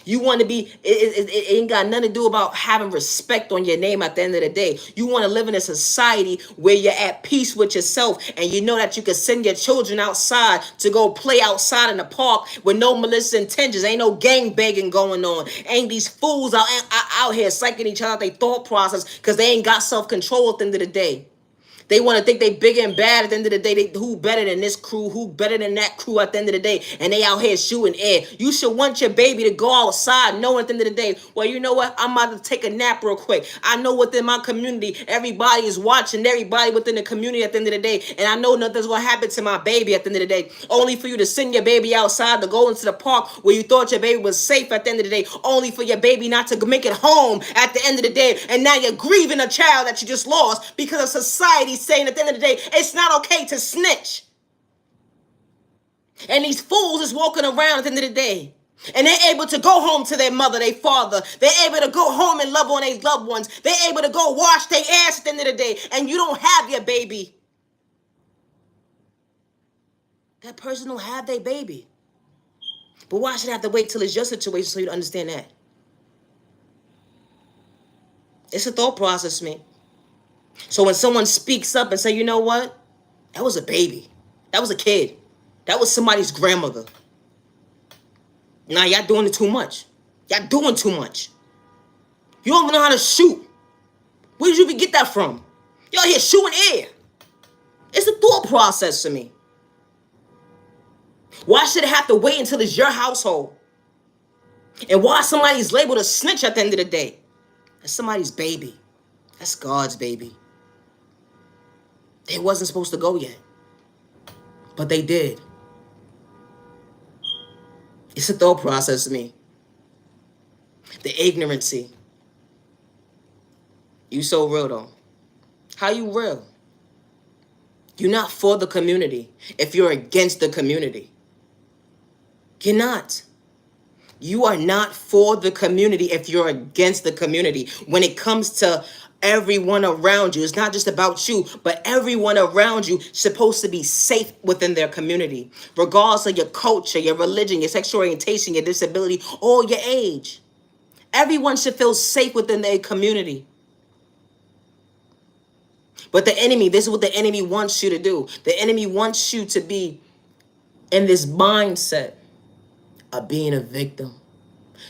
You want to be, it ain't got nothing to do about having respect on your name at the end of the day. You want to live in a society where you're at peace with yourself and you know that you can send your children outside to go play outside in the park with no malicious intentions. Ain't no gang banging going on. Ain't these fools out here psyching each other out their thought process because they ain't got self-control at the end of the day. They want to think they bigger and bad at the end of the day. Who better than this crew? Who better than that crew at the end of the day? And they out here shooting air. You should want your baby to go outside knowing at the end of the day, well, you know what? I'm about to take a nap real quick. I know within my community, everybody is watching everybody within the community at the end of the day. And I know nothing's going to happen to my baby at the end of the day. Only for you to send your baby outside to go into the park where you thought your baby was safe at the end of the day. Only for your baby not to make it home at the end of the day. And now you're grieving a child that you just lost because of society saying at the end of the day, it's not okay to snitch. And these fools is walking around at the end of the day. And they're able to go home to their mother, their father. They're able to go home and love on their loved ones. They're able to go wash their ass at the end of the day. And you don't have your baby. That person don't have their baby. But why should I have to wait till it's your situation so you to understand that? It's a thought process, man. So when someone speaks up and say, you know what? That was a baby. That was a kid. That was somebody's grandmother. Nah, y'all doing it too much. Y'all doing too much. You don't even know how to shoot. Where did you even get that from? Y'all here shooting air. It's a thought process to me. Why should it have to wait until it's your household? And why somebody's labeled a snitch at the end of the day? That's somebody's baby. That's God's baby. They wasn't supposed to go yet, but they did. It's a thought process to me. The ignorancy. You so real though. How you real? You're not for the community if you're against the community. You're not. You are not for the community if you're against the community. When it comes to everyone around you, it's not just about you, but everyone around you supposed to be safe within their community, regardless of your culture, your religion, your sexual orientation, your disability, or your age. Everyone should feel safe within their community. But the enemy, this is what the enemy wants you to do. The enemy wants you to be in this mindset of being a victim.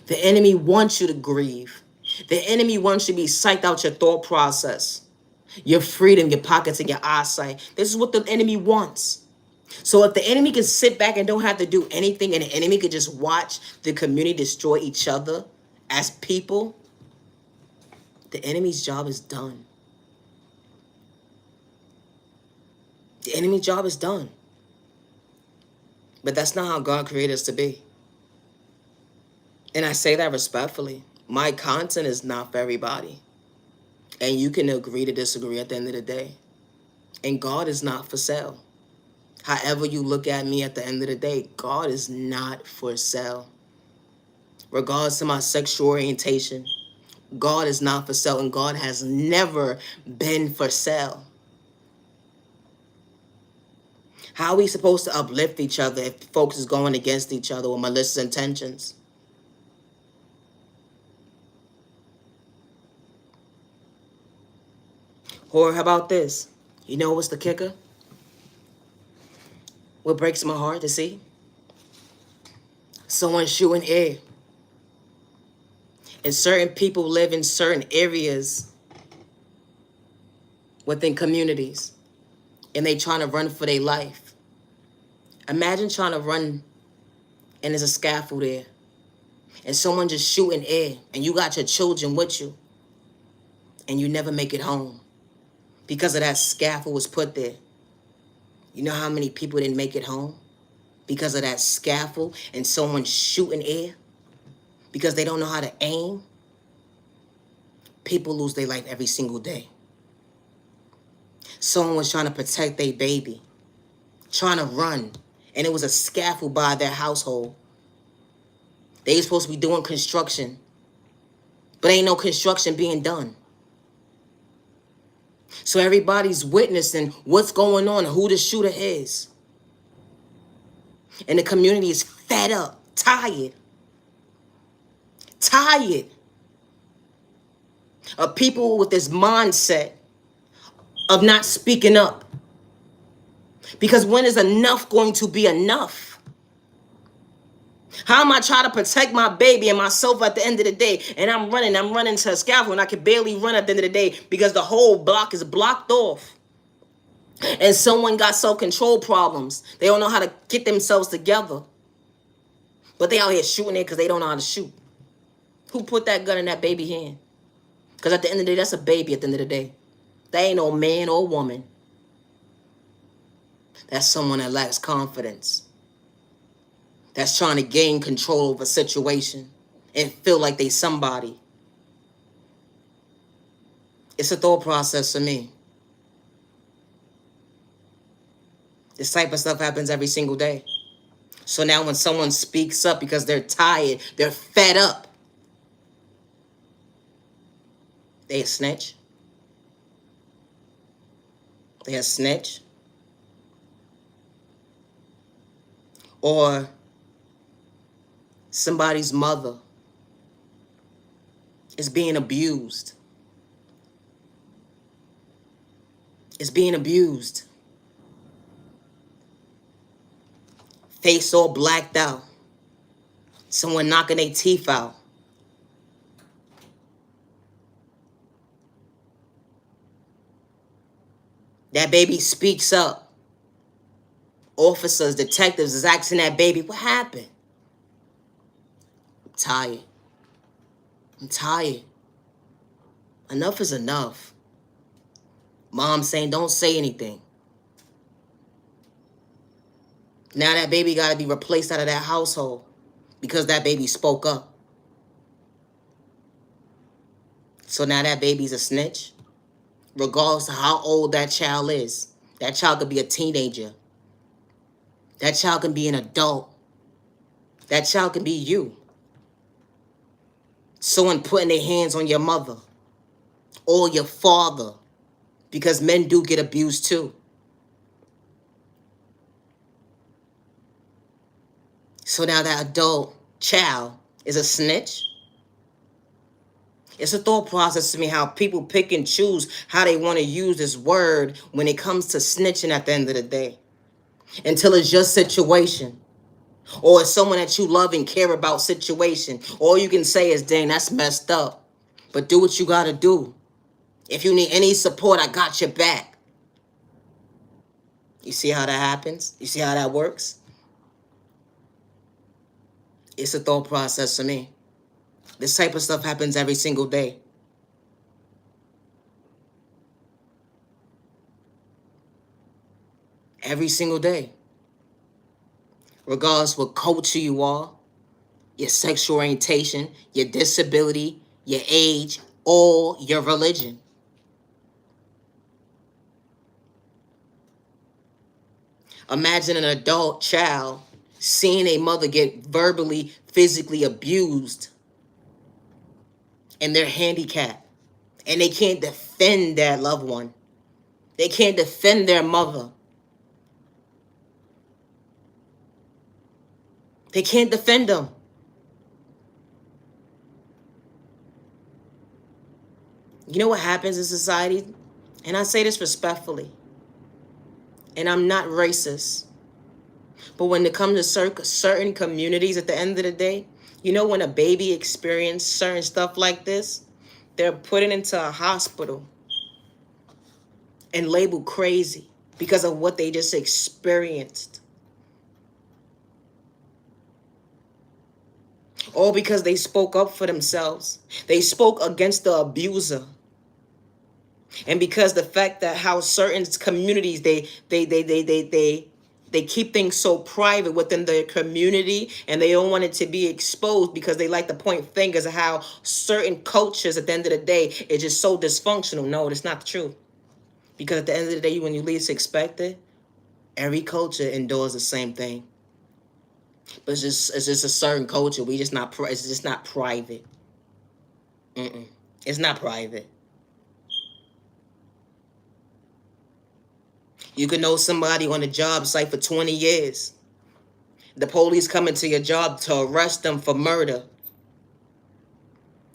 The enemy wants you to grieve. The enemy wants you to be psyched out your thought process, your freedom, your pockets, and your eyesight. This is what the enemy wants. So if the enemy can sit back and don't have to do anything, and the enemy could just watch the community destroy each other as people, the enemy's job is done. The enemy's job is done. But that's not how God created us to be. And I say that respectfully. My content is not for everybody. And you can agree to disagree at the end of the day. And God is not for sale. However you look at me at the end of the day, God is not for sale. Regardless of my sexual orientation, God is not for sale, and God has never been for sale. How are we supposed to uplift each other if folks is going against each other with malicious intentions? Or how about this? You know what's the kicker? What breaks my heart to see? Someone shooting air. And certain people live in certain areas within communities. And they trying to run for their life. Imagine trying to run and there's a scaffold there. And someone just shooting air. And you got your children with you. And you never make it home. Because of that scaffold was put there. You know how many people didn't make it home? Because of that scaffold and someone shooting air? Because they don't know how to aim? People lose their life every single day. Someone was trying to protect their baby. Trying to run. And it was a scaffold by their household. They were supposed to be doing construction. But ain't no construction being done. So everybody's witnessing what's going on, who the shooter is. And the community is fed up, tired of people with this mindset of not speaking up. Because when is enough going to be enough? How am I trying to protect my baby and myself at the end of the day? And I'm running to a scaffold and I can barely run at the end of the day because the whole block is blocked off. And someone got self-control problems. They don't know how to get themselves together. But they out here shooting it because they don't know how to shoot. Who put that gun in that baby hand? Because at the end of the day, that's a baby at the end of the day. That ain't no man or woman. That's someone that lacks confidence. That's trying to gain control of a situation and feel like they somebody. It's a thought process for me. This type of stuff happens every single day. So now when someone speaks up because they're tired, they're fed up, they a snitch. They a snitch. Or somebody's mother is being abused. Is being abused. Face all blacked out. Someone knocking their teeth out. That baby speaks up. Officers, detectives is asking that baby, what happened? I'm tired. I'm tired. Enough is enough. Mom saying, don't say anything. Now that baby got to be replaced out of that household because that baby spoke up. So now that baby's a snitch, regardless of how old that child is. That child could be a teenager. That child can be an adult. That child can be you. Someone putting their hands on your mother or your father, because men do get abused too. So now that adult child is a snitch. It's a thought process to me how people pick and choose how they want to use this word when it comes to snitching at the end of the day. Until it's your situation. Or it's someone that you love and care about situation. All you can say is, dang, that's messed up. But do what you gotta do. If you need any support, I got your back. You see how that happens? You see how that works? It's a thought process for me. This type of stuff happens every single day. Every single day. Regardless what culture you are, your sexual orientation, your disability, your age, or your religion. Imagine an adult child seeing a mother get verbally, physically abused, and they're handicapped, and they can't defend their loved one. They can't defend their mother. They can't defend them. You know what happens in society? And I say this respectfully, and I'm not racist, but when it comes to certain communities at the end of the day, you know, when a baby experiences certain stuff like this, they're put into a hospital and labeled crazy because of what they just experienced. All because they spoke up for themselves. They spoke against the abuser. And because the fact that how certain communities they keep things so private within their community, and they don't want it to be exposed because they like to point fingers at how certain cultures at the end of the day is just so dysfunctional. No, that's not the truth. Because at the end of the day, when you least expect it, every culture endures the same thing. But it's just a certain culture. It's just not private. It's not private. You could know somebody on a job site for 20 years. The police coming to your job to arrest them for murder.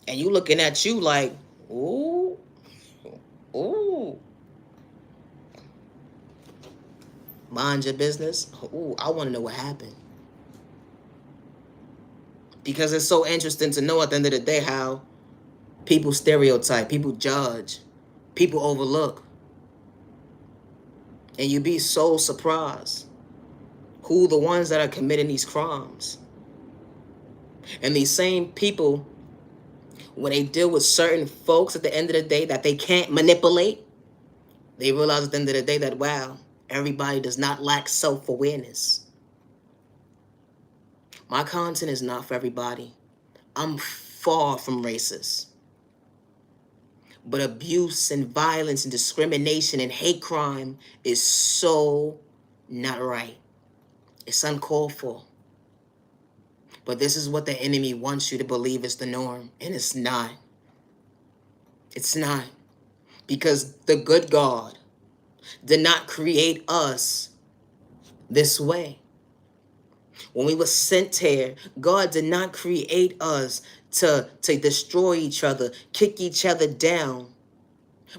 And you looking at you like, ooh, ooh. Mind your business. Ooh, I want to know what happened. Because it's so interesting to know at the end of the day how people stereotype, people judge, people overlook. And you be so surprised who the ones that are committing these crimes. And these same people, when they deal with certain folks at the end of the day that they can't manipulate, they realize at the end of the day that, wow, everybody does not lack self-awareness. My content is not for everybody. I'm far from racist. But abuse and violence and discrimination and hate crime is so not right. It's uncalled for. But this is what the enemy wants you to believe is the norm. And it's not. It's not. Because the good God did not create us this way. When we were sent here, God did not create us to destroy each other, kick each other down,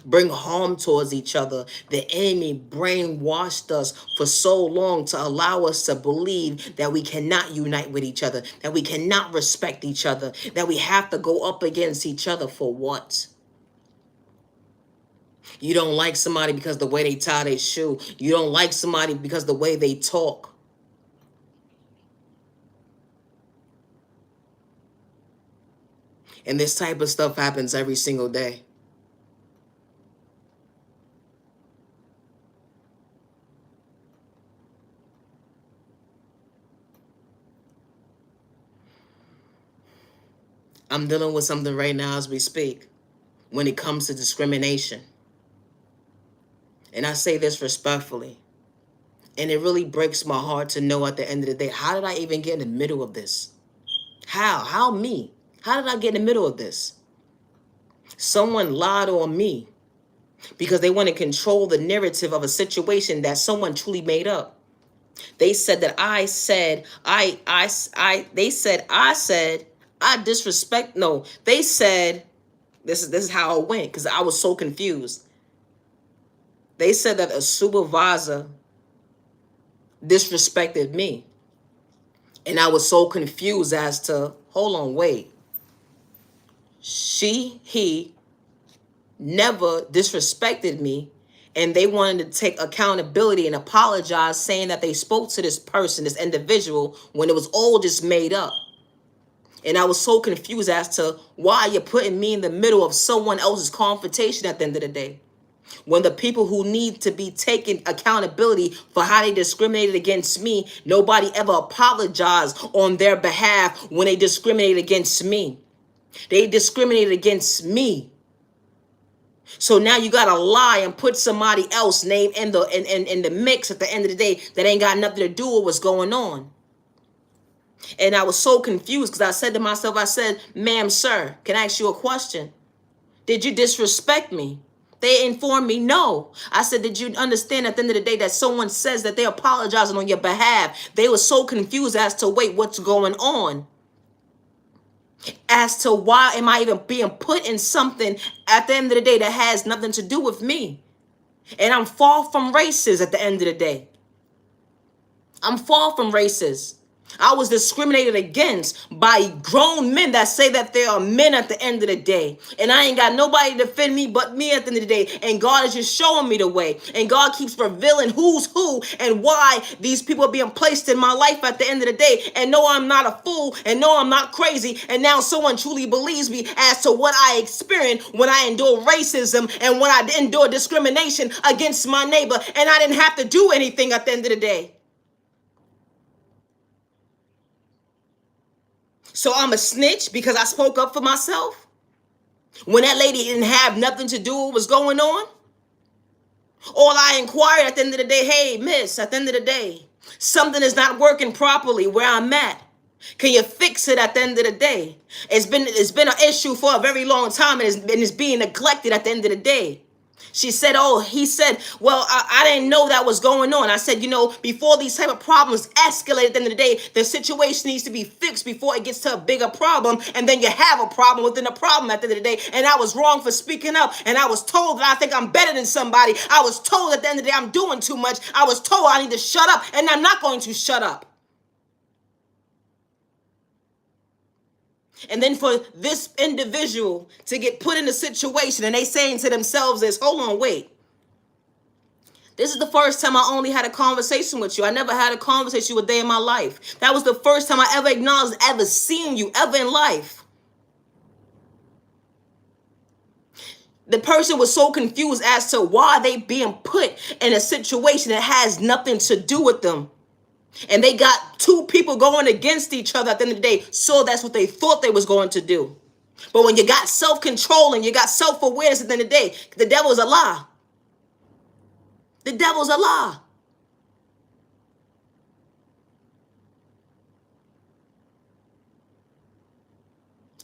bring harm towards each other. The enemy brainwashed us for so long to allow us to believe that we cannot unite with each other, that we cannot respect each other, that we have to go up against each other for what? You don't like somebody because the way they tie their shoe. You don't like somebody because the way they talk. And this type of stuff happens every single day. I'm dealing with something right now as we speak when it comes to discrimination. And I say this respectfully. And it really breaks my heart to know at the end of the day, how did I even get in the middle of this? How? How me? How did I get in the middle of this? Someone lied on me because they want to control the narrative of a situation that someone truly made up. They said that I disrespect, no, they said, this is how it went because I was so confused. They said that a supervisor disrespected me. And I was so confused as to, hold on, wait. He never disrespected me. And they wanted to take accountability and apologize, saying that they spoke to this person, this individual, when it was all just made up. And I was so confused as to why you're putting me in the middle of someone else's confrontation at the end of the day. When the people who need to be taking accountability for how they discriminated against me, nobody ever apologized on their behalf when they discriminated against me. They discriminated against me. So now you gotta lie and put somebody else's name in the mix at the end of the day that ain't got nothing to do with what's going on. And I was so confused because I said to myself, I said, ma'am, sir, can I ask you a question? Did you disrespect me? They informed me, no. I said, did you understand at the end of the day that someone says that they're apologizing on your behalf? They were so confused as to, wait, what's going on? As to why am I even being put in something at the end of the day that has nothing to do with me? And I'm far from racist at the end of the day. I'm far from racist. I was discriminated against by grown men that say that they are men at the end of the day. And I ain't got nobody to defend me but me at the end of the day. And God is just showing me the way. And God keeps revealing who's who and why these people are being placed in my life at the end of the day. And no, I'm not a fool. And no, I'm not crazy. And now someone truly believes me as to what I experienced when I endure racism and when I endure discrimination against my neighbor. And I didn't have to do anything at the end of the day. So I'm a snitch because I spoke up for myself? When that lady didn't have nothing to do with what was going on? Or I inquired at the end of the day, hey, miss, at the end of the day, something is not working properly where I'm at. Can you fix it at the end of the day? It's been an issue for a very long time and it's being neglected at the end of the day. She said, oh, he said, well, I didn't know that was going on. I said, before these type of problems escalate at the end of the day, the situation needs to be fixed before it gets to a bigger problem. And then you have a problem within a problem at the end of the day. And I was wrong for speaking up. And I was told that I think I'm better than somebody. I was told at the end of the day I'm doing too much. I was told I need to shut up. And I'm not going to shut up. And then for this individual to get put in a situation and they saying to themselves is, hold on, wait. This is the first time I only had a conversation with you. I never had a conversation with a day in my life. That was the first time I ever acknowledged, ever seen you, ever in life. The person was so confused as to why they being put in a situation that has nothing to do with them. And they got two people going against each other at the end of the day. So that's what they thought they was going to do. But when you got self-control and you got self-awareness at the end of the day, the devil's a lie. The devil's a lie.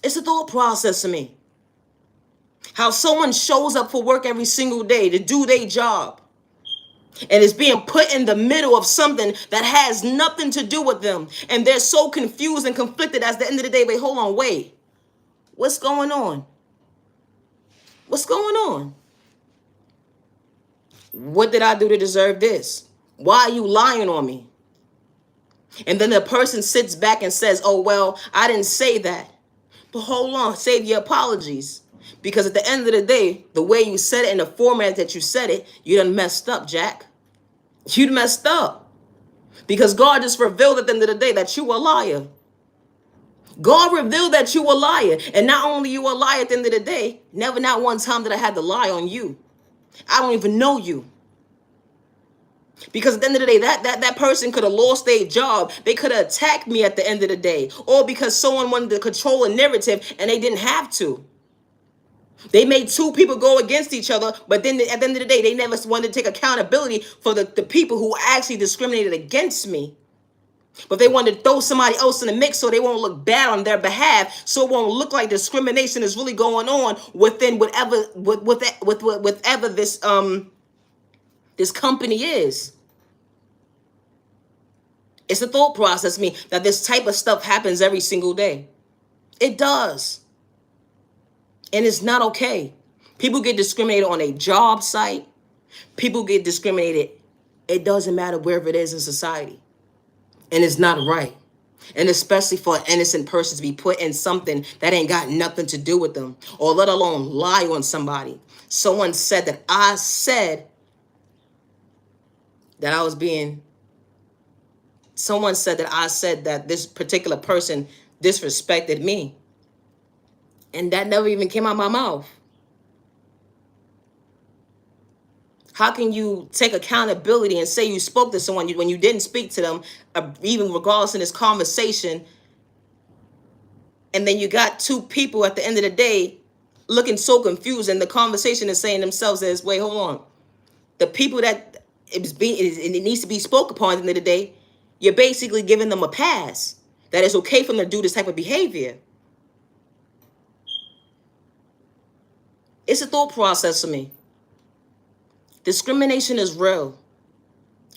It's a thought process to me. How someone shows up for work every single day to do their job. And is being put in the middle of something that has nothing to do with them. And they're so confused and conflicted at the end of the day. Wait, hold on, wait. What's going on? What's going on? What did I do to deserve this? Why are you lying on me? And then the person sits back and says, oh, well, I didn't say that. But hold on, save your apologies. Because at the end of the day, the way you said it in the format that you said it, you done messed up, Jack. You messed up. Because God just revealed at the end of the day that you were a liar. God revealed that you were a liar. And not only you were a liar at the end of the day, never not one time that I had to lie on you. I don't even know you. Because at the end of the day, that person could have lost their job. They could have attacked me at the end of the day. Or because someone wanted to control a narrative and they didn't have to. They made two people go against each other, but then at the end of the day, they never wanted to take accountability for the people who actually discriminated against me. But they wanted to throw somebody else in the mix so they won't look bad on their behalf, so it won't look like discrimination is really going on within whatever this company is. It's a thought process me that this type of stuff happens every single day. It does. And it's not okay. People get discriminated on a job site. People get discriminated. It doesn't matter wherever it is in society. And it's not right. And especially for an innocent person to be put in something that ain't got nothing to do with them, or let alone lie on somebody. Someone said that I said that I was being, someone said that I said that this particular person disrespected me. And that never even came out of my mouth. How can you take accountability and say you spoke to someone when you didn't speak to them, even regardless in this conversation, and then you got two people at the end of the day looking so confused, and the conversation is saying themselves as, wait, hold on. The people that it needs to be spoke upon at the end of the day, you're basically giving them a pass. That it's okay for them to do this type of behavior. It's a thought process for me. Discrimination is real.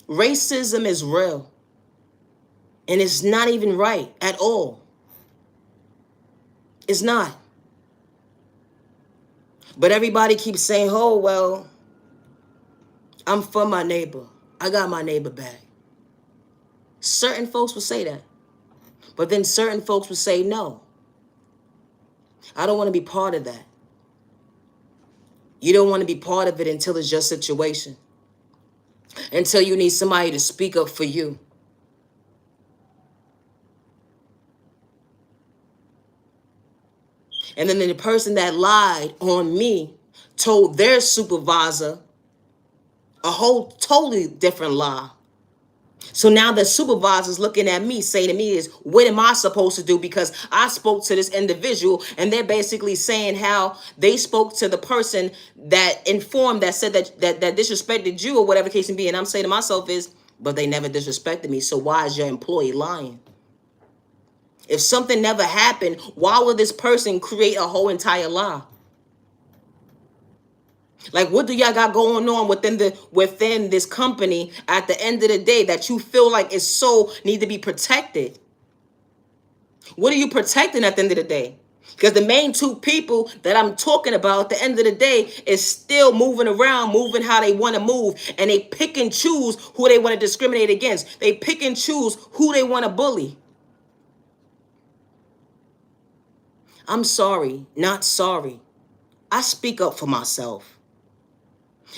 Racism is real. And it's not even right at all. It's not. But everybody keeps saying, oh, well, I'm for my neighbor. I got my neighbor back. Certain folks will say that. But then certain folks will say, no, I don't want to be part of that. You don't want to be part of it until it's your situation. Until you need somebody to speak up for you. And then the person that lied on me told their supervisor a whole totally different lie. So now the supervisor's looking at me, saying to me is, what am I supposed to do? Because I spoke to this individual, and they're basically saying how they spoke to the person that informed, that said that disrespected you or whatever case may be. And I'm saying to myself is, but they never disrespected me. So why is your employee lying? If something never happened, why would this person create a whole entire lie? Like, what do y'all got going on within this company at the end of the day that you feel like is so need to be protected? What are you protecting at the end of the day? Because the main two people that I'm talking about at the end of the day is still moving around, moving how they want to move, and they pick and choose who they want to discriminate against. They pick and choose who they want to bully. I'm sorry, not sorry. I speak up for myself.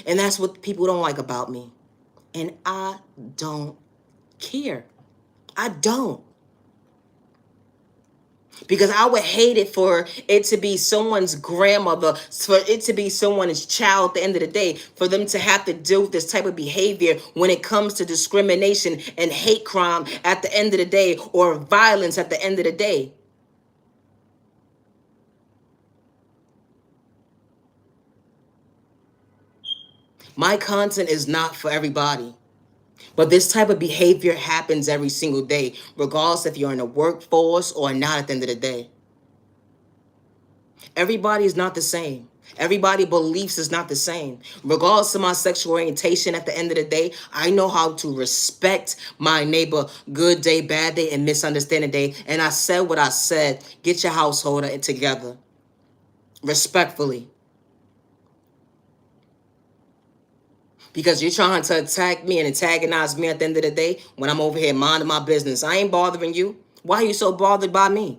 And that's what people don't like about me. And I don't care. I don't. Because I would hate it for it to be someone's grandmother, for it to be someone's child at the end of the day, for them to have to deal with this type of behavior when it comes to discrimination and hate crime at the end of the day, or violence at the end of the day. My content is not for everybody. But this type of behavior happens every single day, regardless if you're in the workforce or not at the end of the day. Everybody is not the same. Everybody's beliefs is not the same. Regardless of my sexual orientation, at the end of the day, I know how to respect my neighbor, good day, bad day, and misunderstanding day. And I said what I said. Get your household together. Respectfully. Because you're trying to attack me and antagonize me at the end of the day when I'm over here minding my business. I ain't bothering you. Why are you so bothered by me?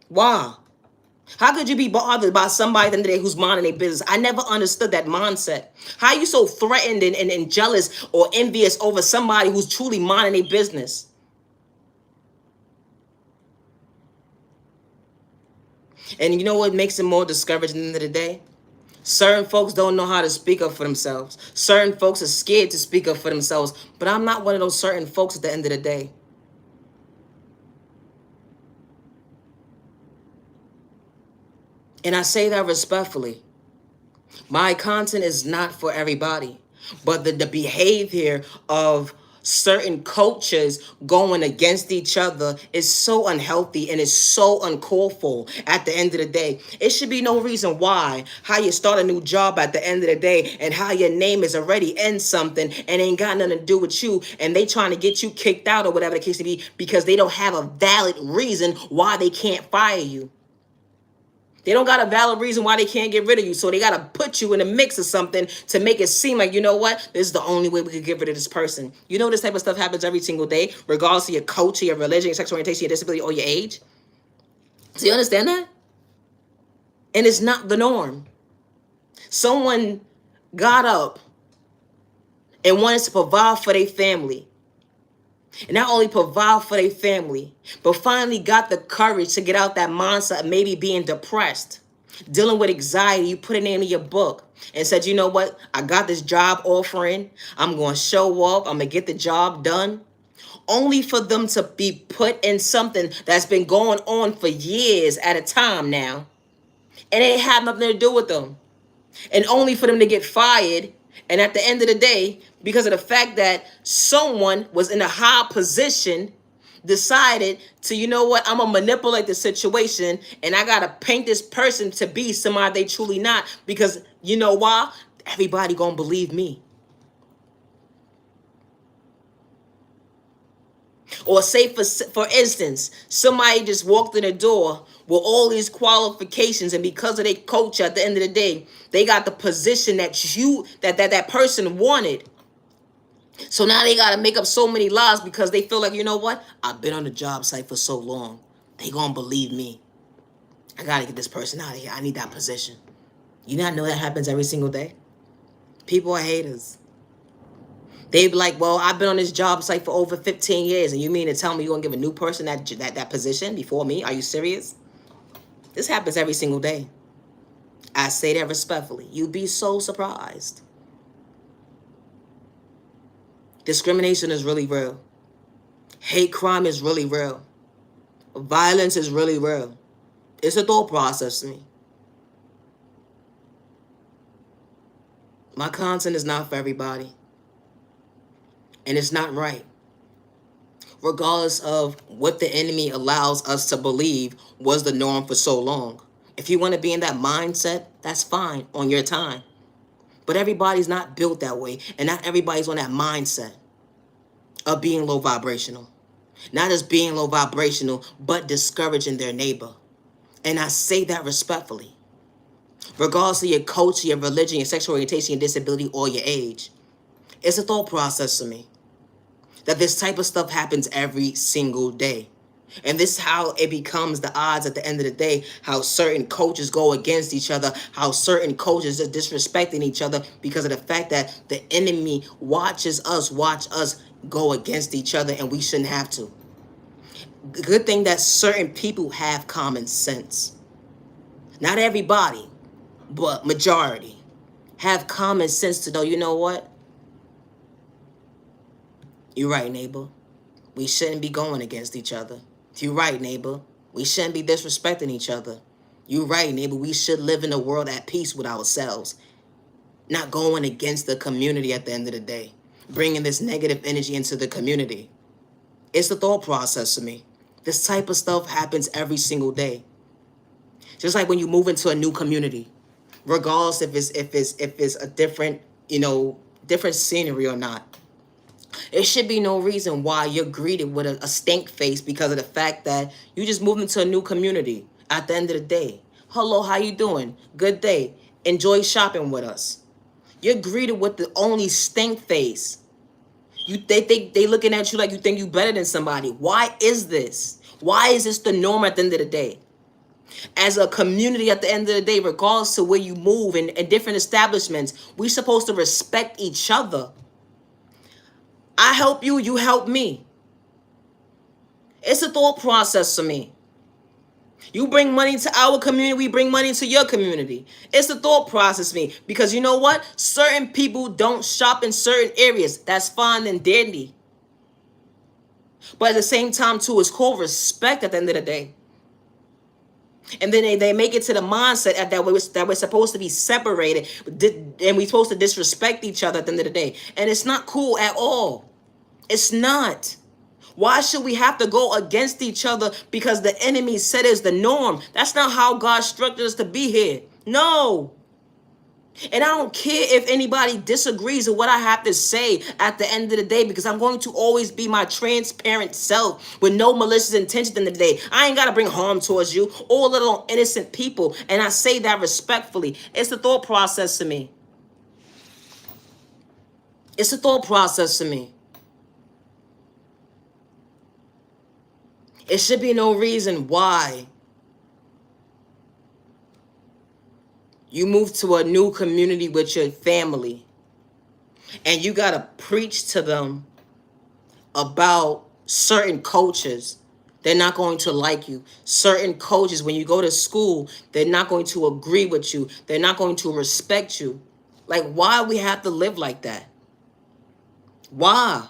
Why? How could you be bothered by somebody at the end of the day who's minding their business? I never understood that mindset. How are you so threatened and jealous or envious over somebody who's truly minding their business? And you know what makes it more discouraging at the end of the day? Certain folks don't know how to speak up for themselves. Certain folks are scared to speak up for themselves. But I'm not one of those certain folks at the end of the day. And I say that respectfully. My content is not for everybody. But the behavior of certain cultures going against each other is so unhealthy and is so uncalled for at the end of the day. It should be no reason why how you start a new job at the end of the day and how your name is already in something and ain't got nothing to do with you, and they trying to get you kicked out or whatever the case may be because they don't have a valid reason why they can't fire you. They don't got a valid reason why they can't get rid of you. So they got to put you in a mix of something to make it seem like, you know what? This is the only way we could get rid of this person. You know this type of stuff happens every single day, regardless of your culture, your religion, your sexual orientation, your disability, or your age. So you understand that? And it's not the norm. Someone got up and wanted to provide for their family. And not only provide for their family, but finally got the courage to get out that mindset of maybe being depressed, dealing with anxiety. You put it in your book and said, you know what? I got this job offering. I'm going to show up. I'm going to get the job done. Only for them to be put in something that's been going on for years at a time now. And it had nothing to do with them. And only for them to get fired. And at the end of the day, because of the fact that someone was in a high position, decided to, you know what, I'm going to manipulate the situation and I got to paint this person to be somebody they truly not. Because you know why? Everybody going to believe me. Or say, for instance, somebody just walked in the door with all these qualifications, and because of their culture, at the end of the day, they got the position that person wanted. So now they got to make up so many lies because they feel like, you know what? I've been on the job site for so long. They going to believe me. I got to get this person out of here. I need that position. You not know that happens every single day? People are haters. They be like, well, I've been on this job site for over 15 years, and you mean to tell me you're going to give a new person that position before me? Are you serious? This happens every single day. I say that respectfully. You'd be so surprised. Discrimination is really real. Hate crime is really real. Violence is really real. It's a thought process to me. My content is not for everybody. And it's not right. Regardless of what the enemy allows us to believe was the norm for so long. If you want to be in that mindset, that's fine on your time. But everybody's not built that way. And not everybody's on that mindset of being low vibrational. Not just being low vibrational, but discouraging their neighbor. And I say that respectfully. Regardless of your culture, your religion, your sexual orientation, your disability, or your age. It's a thought process to me. That this type of stuff happens every single day. And this is how it becomes the odds at the end of the day, how certain coaches go against each other, how certain coaches are disrespecting each other because of the fact that the enemy watch us go against each other, and we shouldn't have to. The good thing that certain people have common sense. Not everybody, but majority have common sense to know, you know what? You're right, neighbor. We shouldn't be going against each other. You're right, neighbor. We shouldn't be disrespecting each other. You're right, neighbor. We should live in a world at peace with ourselves. Not going against the community at the end of the day. Bringing this negative energy into the community. It's the thought process to me. This type of stuff happens every single day. Just like when you move into a new community. Regardless if it's a different, different scenery or not. It should be no reason why you're greeted with a stink face because of the fact that you just moved into a new community at the end of the day. Hello, how you doing? Good day. Enjoy shopping with us. You're greeted with the only stink face. They looking at you like you think you better than somebody. Why is this? Why is this the norm at the end of the day? As a community at the end of the day, regardless to where you move in different establishments, we're supposed to respect each other. I help you, you help me. It's a thought process for me. You bring money to our community, we bring money to your community. It's the thought process me. Because you know what? Certain people don't shop in certain areas. That's fine and dandy. But at the same time, too, it's called respect at the end of the day. And then they make it to the mindset that we're supposed to be separated, and we're supposed to disrespect each other at the end of the day. And it's not cool at all. It's not. Why should we have to go against each other because the enemy said is the norm? That's not how God structured us to be here. No. And I don't care if anybody disagrees with what I have to say at the end of the day, because I'm going to always be my transparent self with no malicious intention in the day. I ain't got to bring harm towards you, all little innocent people. And I say that respectfully. It's the thought process to me. It's the thought process to me. It should be no reason why you move to a new community with your family and you got to preach to them about certain cultures. They're not going to like you. Certain cultures, when you go to school, they're not going to agree with you. They're not going to respect you. Like, why we have to live like that? Why?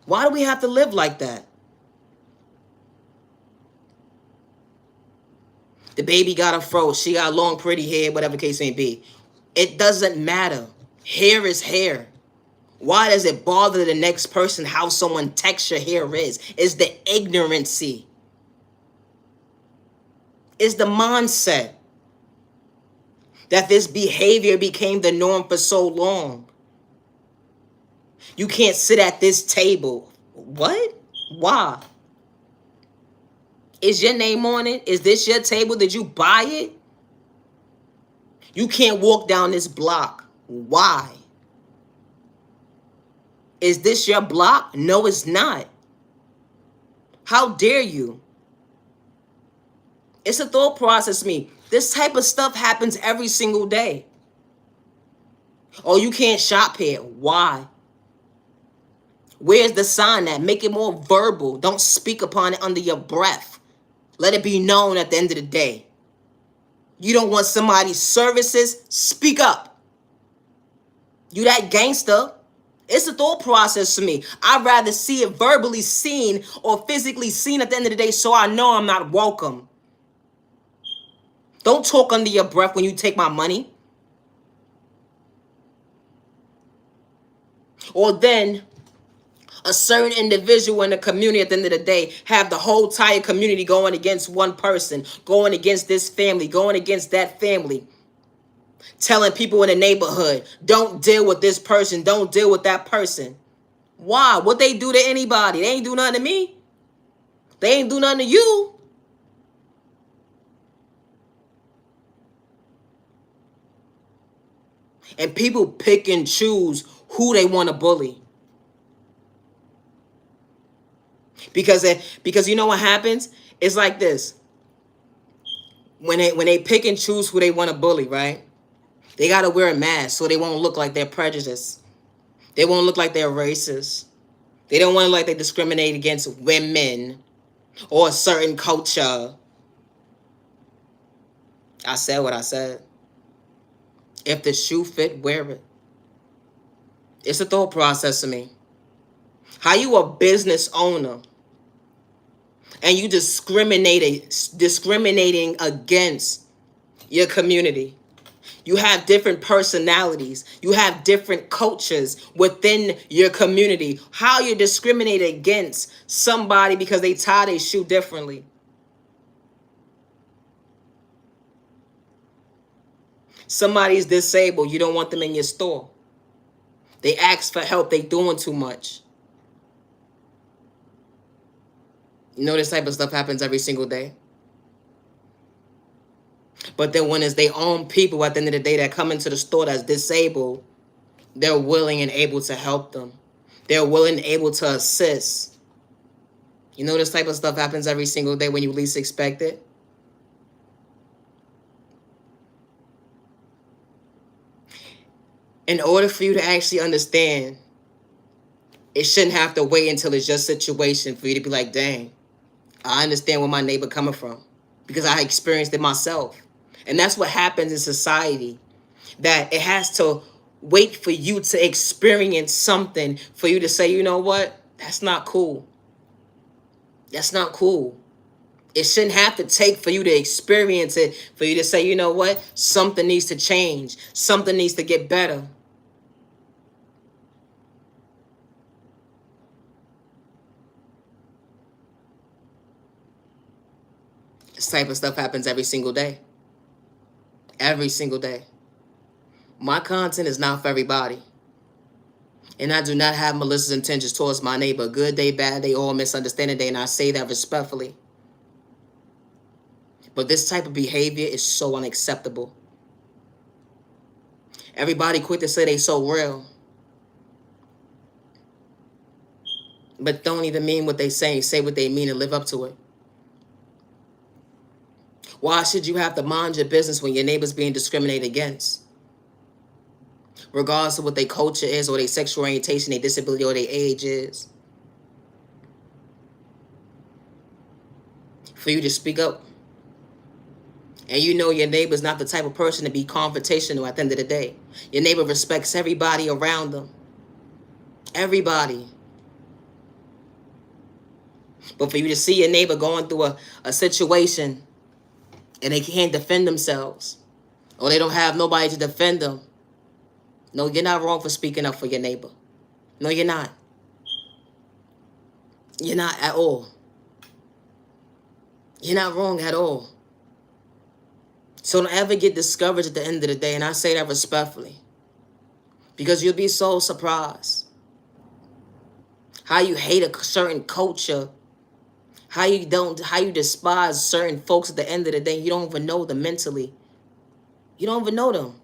Why do we have to live like that? The baby got a fro. She got long, pretty hair, whatever case may be. It doesn't matter. Hair is hair. Why does it bother the next person how someone texture hair is? It's the ignorancy. It's the mindset that this behavior became the norm for so long. You can't sit at this table. What? Why? Is your name on it? Is this your table? Did you buy it? You can't walk down this block. Why? Is this your block? No, it's not. How dare you? It's a thought process, me. This type of stuff happens every single day. Oh, you can't shop here. Why? Where's the sign that? Make it more verbal. Don't speak upon it under your breath. Let it be known at the end of the day. You don't want somebody's services? Speak up. You that gangster? It's a thought process to me. I'd rather see it verbally seen or physically seen at the end of the day so I know I'm not welcome. Don't talk under your breath when you take my money. Or then a certain individual in the community at the end of the day have the whole entire community going against one person, going against this family, going against that family. Telling people in the neighborhood, don't deal with this person, don't deal with that person. Why? What they do to anybody? They ain't do nothing to me. They ain't do nothing to you. And people pick and choose who they want to bully. Because you know what happens? It's like this. When they pick and choose who they want to bully, right? They got to wear a mask so they won't look like they're prejudiced. They won't look like they're racist. They don't want to look like they discriminate against women or a certain culture. I said what I said. If the shoe fit, wear it. It's a thought process to me. How you a business owner and you discriminating against your community? You have different personalities. You have different cultures within your community. How you discriminate against somebody because they tie their shoe differently? Somebody's disabled. You don't want them in your store. They ask for help. They doing too much. You know, this type of stuff happens every single day. But then when it's their own people at the end of the day that come into the store that's disabled, they're willing and able to help them. They're willing and able to assist. You know, this type of stuff happens every single day when you least expect it. In order for you to actually understand, it shouldn't have to wait until it's your situation for you to be like, dang, I understand where my neighbor coming from because I experienced it myself. And that's what happens in society, that it has to wait for you to experience something for you to say, you know what? That's not cool. That's not cool. It shouldn't have to take for you to experience it, for you to say, you know what? Something needs to change. Something needs to get better. This type of stuff happens every single day. Every single day. My content is not for everybody. And I do not have malicious intentions towards my neighbor. Good day, bad day, or misunderstanding day. And I say that respectfully. But this type of behavior is so unacceptable. Everybody quick to say they so real, but don't even mean what they say what they mean and live up to it. Why should you have to mind your business when your neighbor's being discriminated against? Regardless of what their culture is, or their sexual orientation, their disability, or their age is. For you to speak up. And you know your neighbor's not the type of person to be confrontational at the end of the day. Your neighbor respects everybody around them. Everybody. But for you to see your neighbor going through a situation and they can't defend themselves, or they don't have nobody to defend them, no, you're not wrong for speaking up for your neighbor. No, you're not. You're not at all. You're not wrong at all. So don't ever get discouraged at the end of the day, and I say that respectfully, because you'll be so surprised how you hate a certain culture, how you despise certain folks at the end of the day. You don't even know them mentally. You don't even know them.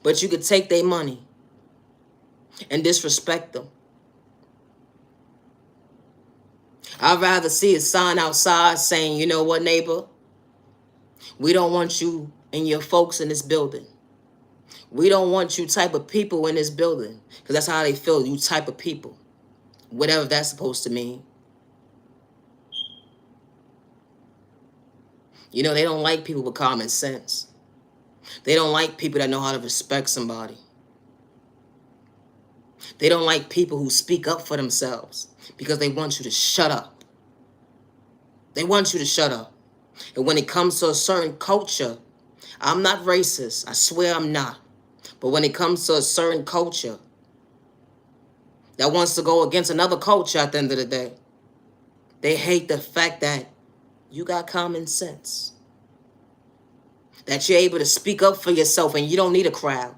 But you could take their money and disrespect them. I'd rather see a sign outside saying, you know what, neighbor? We don't want you and your folks in this building. We don't want you type of people in this building. Because that's how they feel, you type of people. Whatever that's supposed to mean. You know, they don't like people with common sense. They don't like people that know how to respect somebody. They don't like people who speak up for themselves because they want you to shut up. They want you to shut up. And when it comes to a certain culture, I'm not racist. I swear I'm not. But when it comes to a certain culture that wants to go against another culture at the end of the day, they hate the fact that you got common sense. That you're able to speak up for yourself and you don't need a crowd.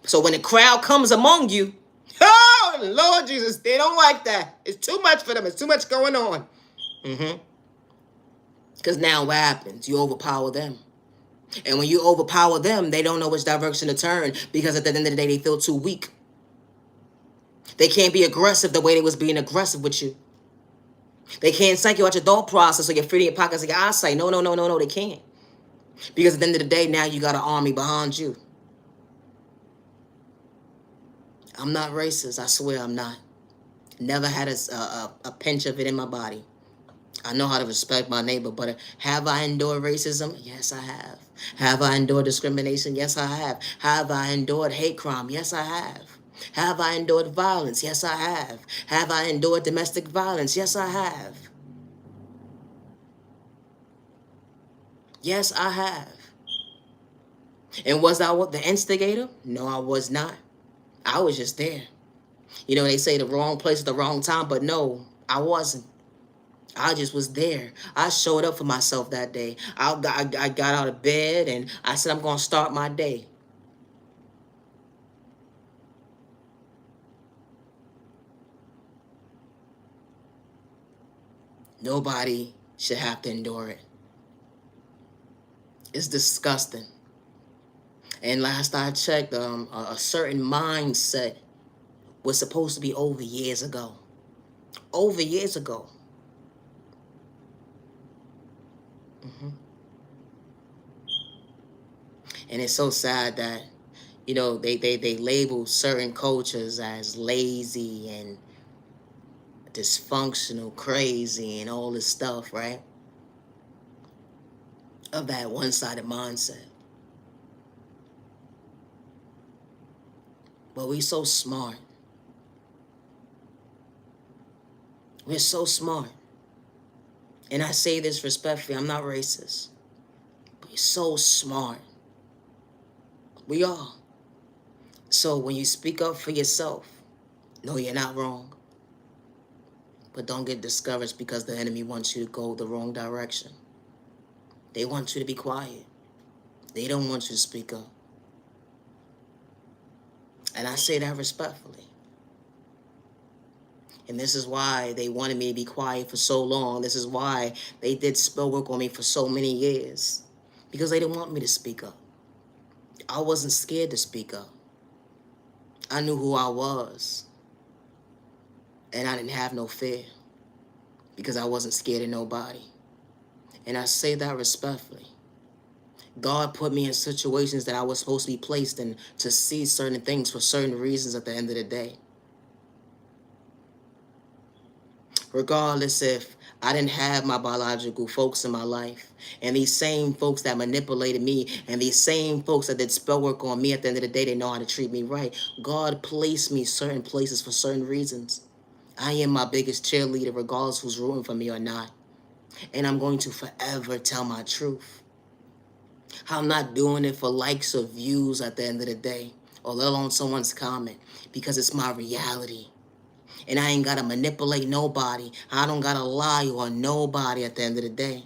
So when the crowd comes among you, oh, Lord Jesus, they don't like that. It's too much for them. It's too much going on. Because now what happens? You overpower them. And when you overpower them, they don't know which direction to turn, because at the end of the day, they feel too weak. They can't be aggressive the way they was being aggressive with you. They can't psych you out your thought process or your freedom, your pockets, or your eyesight. No, they can't. Because at the end of the day, now you got an army behind you. I'm not racist. I swear I'm not. Never had a pinch of it in my body. I know how to respect my neighbor, but have I endured racism? Yes, I have. Have I endured discrimination? Yes, I have. Have I endured hate crime? Yes, I have. Have I endured violence? Yes, I have. Have I endured domestic violence? Yes, I have. Yes, I have. And was I the instigator? No, I was not. I was just there. You know, they say the wrong place at the wrong time, but no, I wasn't. I just was there. I showed up for myself that day. I got out of bed and I said, I'm going to start my day. Nobody should have to endure it. It's disgusting. And last I checked, a certain mindset was supposed to be over years ago. Over years ago. And it's so sad that, you know, they label certain cultures as lazy and dysfunctional, crazy, and all this stuff, right? Of that one-sided mindset. But we so smart. We're so smart. And I say this respectfully, I'm not racist. But we're so smart. We are. So when you speak up for yourself, no, you're not wrong. But don't get discouraged because the enemy wants you to go the wrong direction. They want you to be quiet. They don't want you to speak up. And I say that respectfully. And this is why they wanted me to be quiet for so long. This is why they did spell work on me for so many years. Because they didn't want me to speak up. I wasn't scared to speak up. I knew who I was. And I didn't have no fear. Because I wasn't scared of nobody. And I say that respectfully. God put me in situations that I was supposed to be placed in to see certain things for certain reasons at the end of the day. Regardless if I didn't have my biological folks in my life, and these same folks that manipulated me, and these same folks that did spell work on me, at the end of the day, they know how to treat me right. God placed me certain places for certain reasons. I am my biggest cheerleader, regardless who's rooting for me or not. And I'm going to forever tell my truth. I'm not doing it for likes or views at the end of the day, or let alone someone's comment, because it's my reality. And I ain't got to manipulate nobody. I don't got to lie on nobody at the end of the day.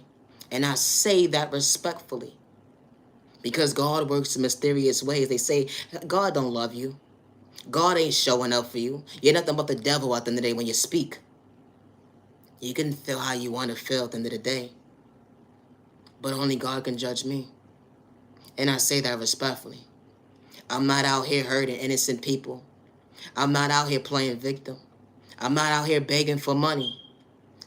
And I say that respectfully. Because God works in mysterious ways. They say, God don't love you. God ain't showing up for you. You're nothing but the devil at the end of the day when you speak. You can feel how you want to feel at the end of the day. But only God can judge me. And I say that respectfully. I'm not out here hurting innocent people. I'm not out here playing victim. I'm not out here begging for money.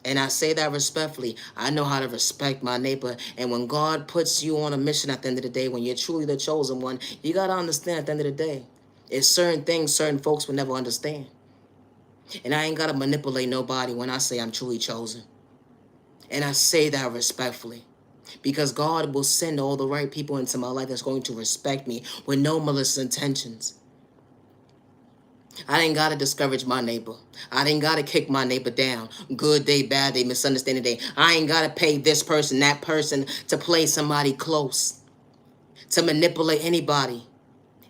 And I say that respectfully. I know how to respect my neighbor. And when God puts you on a mission at the end of the day, when you're truly the chosen one, you got to understand at the end of the day, it's certain things certain folks will never understand. And I ain't got to manipulate nobody when I say I'm truly chosen. And I say that respectfully. Because God will send all the right people into my life that's going to respect me with no malicious intentions. I didn't got to discourage my neighbor. I didn't got to kick my neighbor down. Good day, bad day, misunderstanding day. I ain't got to pay this person, that person to play somebody close, to manipulate anybody.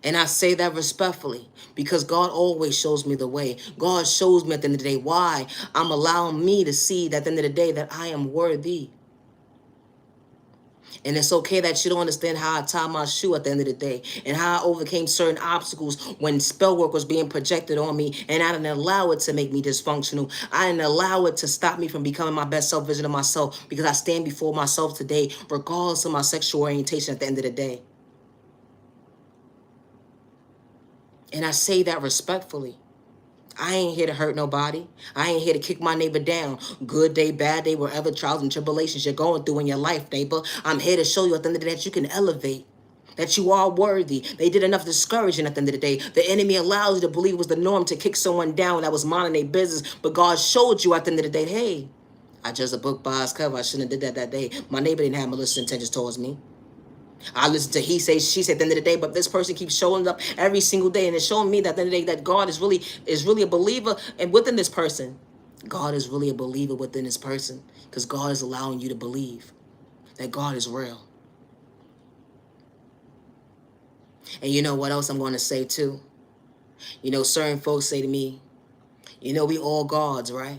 And I say that respectfully because God always shows me the way. God shows me at the end of the day why I'm allowing me to see that at the end of the day that I am worthy. And it's okay that you don't understand how I tie my shoe at the end of the day and how I overcame certain obstacles when spell work was being projected on me, and I didn't allow it to make me dysfunctional. I didn't allow it to stop me from becoming my best self vision of myself, because I stand before myself today regardless of my sexual orientation at the end of the day. And I say that respectfully. I ain't here to hurt nobody. I ain't here to kick my neighbor down. Good day, bad day, wherever trials and tribulations you're going through in your life, neighbor. I'm here to show you at the end of the day that you can elevate, that you are worthy. They did enough discouraging at the end of the day. The enemy allows you to believe it was the norm to kick someone down that was minding their business. But God showed you at the end of the day, hey, I judged a book by its cover. I shouldn't have did that day. My neighbor didn't have malicious intentions towards me. I listen to he say, she said at the end of the day, but this person keeps showing up every single day, and it's showing me that at the end of the day that God is really a believer, and within this person, God is really a believer within this person, because God is allowing you to believe that God is real. And you know what else I'm going to say too? You know, certain folks say to me, you know, we all gods, right?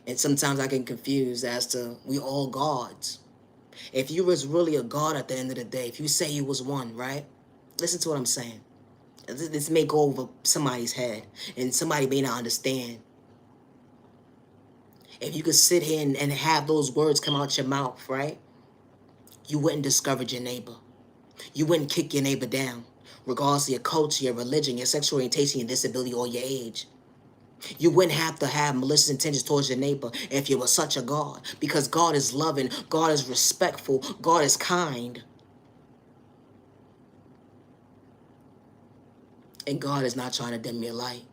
And sometimes I get confused as to we all gods. If you was really a god at the end of the day, if you say you was one, right? Listen to what I'm saying. This may go over somebody's head, and somebody may not understand. If you could sit here and have those words come out your mouth, right? You wouldn't discourage your neighbor. You wouldn't kick your neighbor down, regardless of your culture, your religion, your sexual orientation, your disability, or your age. You wouldn't have to have malicious intentions towards your neighbor if you were such a God, because God is loving, God is respectful, God is kind. And God is not trying to dim your light.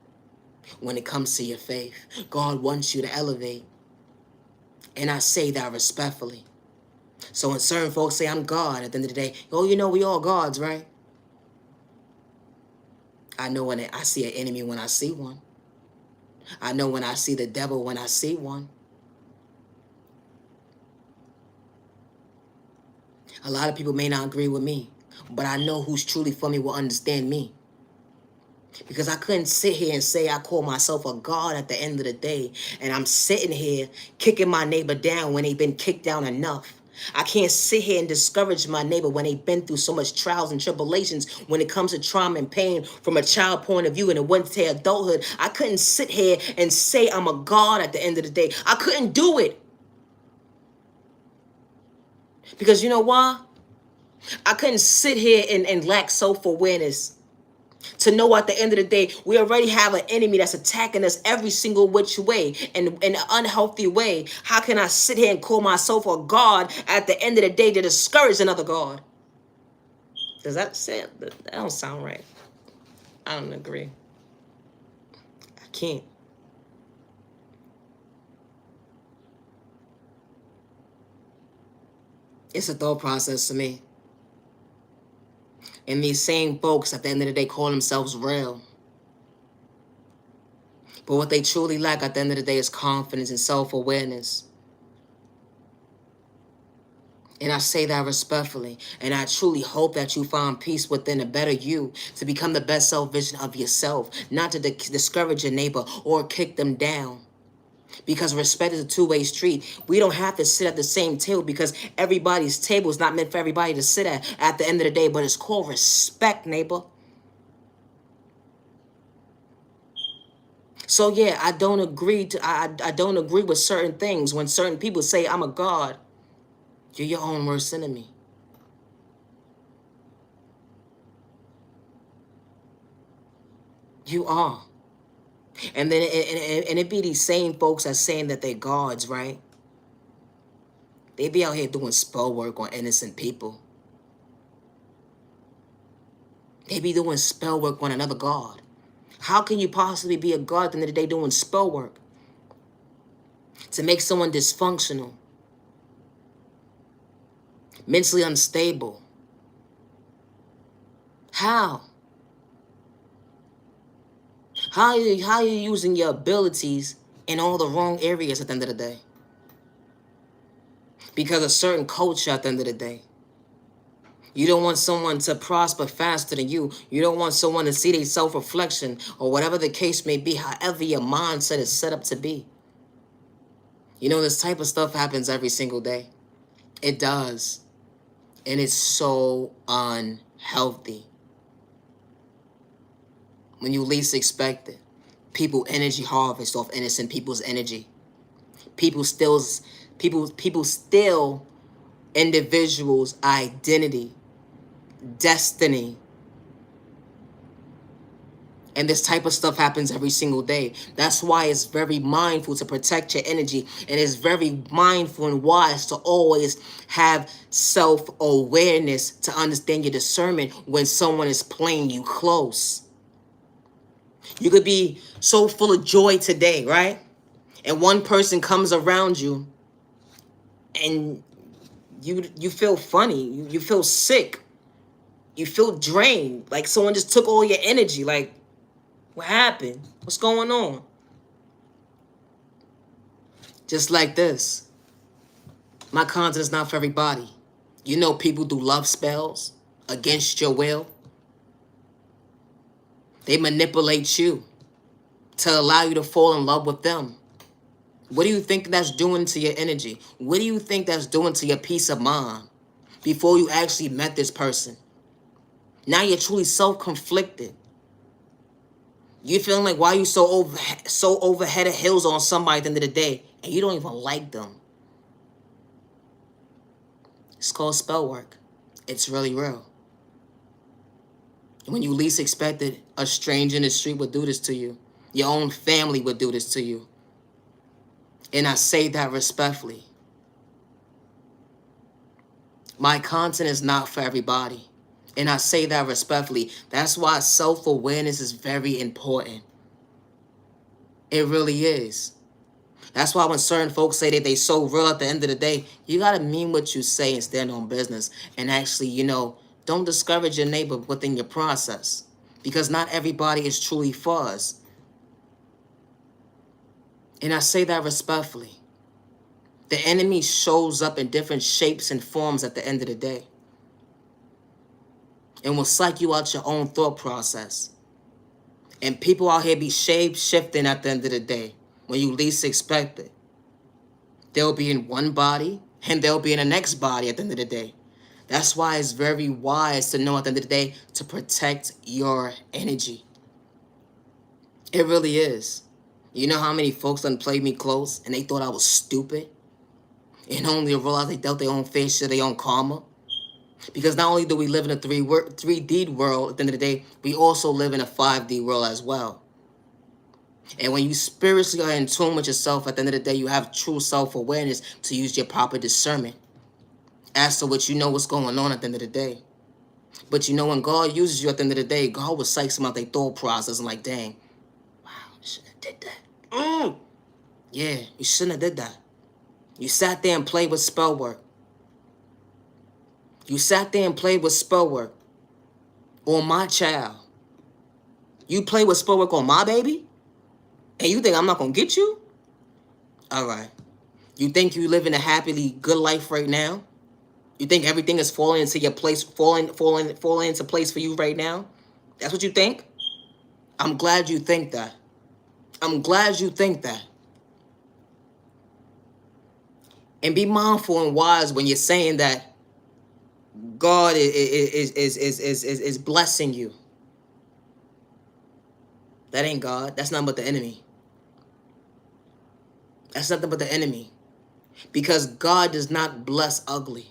when it comes to your faith. God wants you to elevate. And I say that respectfully. So when certain folks say I'm God, at the end of the day, oh, you know, we all gods, right? I know when I see an enemy when I see one. I know when I see the devil when I see one. A lot of people may not agree with me, but I know who's truly for me will understand me. Because I couldn't sit here and say I call myself a God at the end of the day, and I'm sitting here kicking my neighbor down when they've been kicked down enough. I can't sit here and discourage my neighbor when they've been through so much trials and tribulations when it comes to trauma and pain from a child point of view and it went to adulthood. I couldn't sit here and say I'm a God at the end of the day. I couldn't do it. Because you know why? I couldn't sit here and lack self-awareness to know at the end of the day, we already have an enemy that's attacking us every single which way and in an unhealthy way. How can I sit here and call myself a God at the end of the day to discourage another God? Does that say that don't sound right? I don't agree. I can't. It's a thought process to me. And these same folks at the end of the day call themselves real. But what they truly lack at the end of the day is confidence and self-awareness. And I say that respectfully. And I truly hope that you find peace within a better you to become the best self-vision of yourself, not to discourage your neighbor or kick them down. Because respect is a two-way street. We don't have to sit at the same table because everybody's table is not meant for everybody to sit at the end of the day. But it's called respect, neighbor. So yeah, I don't agree with certain things when certain people say I'm a God. You're your own worst enemy. You are. And then it be these same folks that's saying that they're gods, right? They be out here doing spell work on innocent people. They be doing spell work on another god. How can you possibly be a god at the end of the day doing spell work to make someone dysfunctional, mentally unstable? How? How are you using your abilities in all the wrong areas at the end of the day? Because of certain culture at the end of the day. You don't want someone to prosper faster than you. You don't want someone to see their self-reflection or whatever the case may be, however your mindset is set up to be. You know, this type of stuff happens every single day. It does. And it's so unhealthy. When you least expect it. People energy harvest off innocent people's energy. People steal individuals' identity, destiny. And this type of stuff happens every single day. That's why it's very mindful to protect your energy. And it's very mindful and wise to always have self-awareness to understand your discernment when someone is playing you close. You could be so full of joy today, right? And one person comes around you and you feel funny. You feel sick. You feel drained. Like someone just took all your energy. Like, what happened? What's going on? Just like this. My content is not for everybody. You know people do love spells against your will. They manipulate you to allow you to fall in love with them. What do you think that's doing to your energy? What do you think that's doing to your peace of mind before you actually met this person? Now you're truly self-conflicted. You feeling like why you so over head of heels on somebody at the end of the day and you don't even like them. It's called spell work. It's really real. When you least expect it, a stranger in the street would do this to you. Your own family would do this to you. And I say that respectfully. My content is not for everybody. And I say that respectfully. That's why self-awareness is very important. It really is. That's why when certain folks say that they so real at the end of the day, you got to mean what you say and stand on business. And actually, don't discourage your neighbor within your process. Because not everybody is truly for us. And I say that respectfully. The enemy shows up in different shapes and forms at the end of the day. And will psych you out your own thought process. And people out here be shape-shifting at the end of the day when you least expect it. They'll be in one body and they'll be in the next body at the end of the day. That's why it's very wise to know at the end of the day to protect your energy. It really is. You know how many folks done played me close and they thought I was stupid? And only realized they dealt their own fair share, their own karma? Because not only do we live in a 3D world at the end of the day, we also live in a 5D world as well. And when you spiritually are in tune with yourself, at the end of the day, you have true self-awareness to use your proper discernment as to what you know what's going on at the end of the day. But when God uses you at the end of the day, God will psych some out their thought process and like, dang, wow, you shouldn't have did that. Yeah, you shouldn't have did that. You sat there and played with spell work. You sat there and played with spell work on my child. You play with spell work on my baby? And you think I'm not going to get you? All right. You think you live in a happily good life right now? You think everything is falling into your place, falling into place for you right now? That's what you think? I'm glad you think that. I'm glad you think that. And be mindful and wise when you're saying that God is blessing you. That ain't God. That's nothing but the enemy. That's nothing but the enemy. Because God does not bless ugly.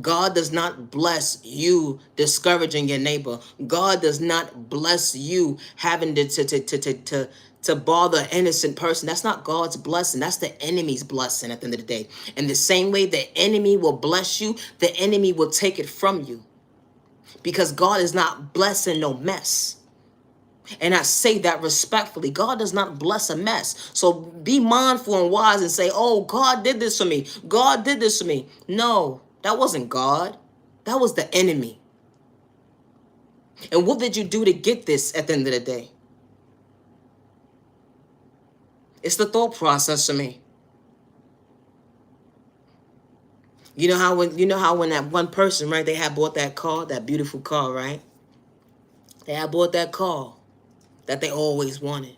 God does not bless you discouraging your neighbor. God does not bless you having to bother an innocent person. That's not God's blessing. That's the enemy's blessing at the end of the day. And the same way the enemy will bless you, the enemy will take it from you. Because God is not blessing no mess. And I say that respectfully. God does not bless a mess. So be mindful and wise and say, oh, God did this for me. God did this for me. No, that wasn't God. That was the enemy. And what did you do to get this at the end of the day? It's the thought process for me. You know how when that one person, right, they had bought that car, that beautiful car, right? They had bought that car that they always wanted.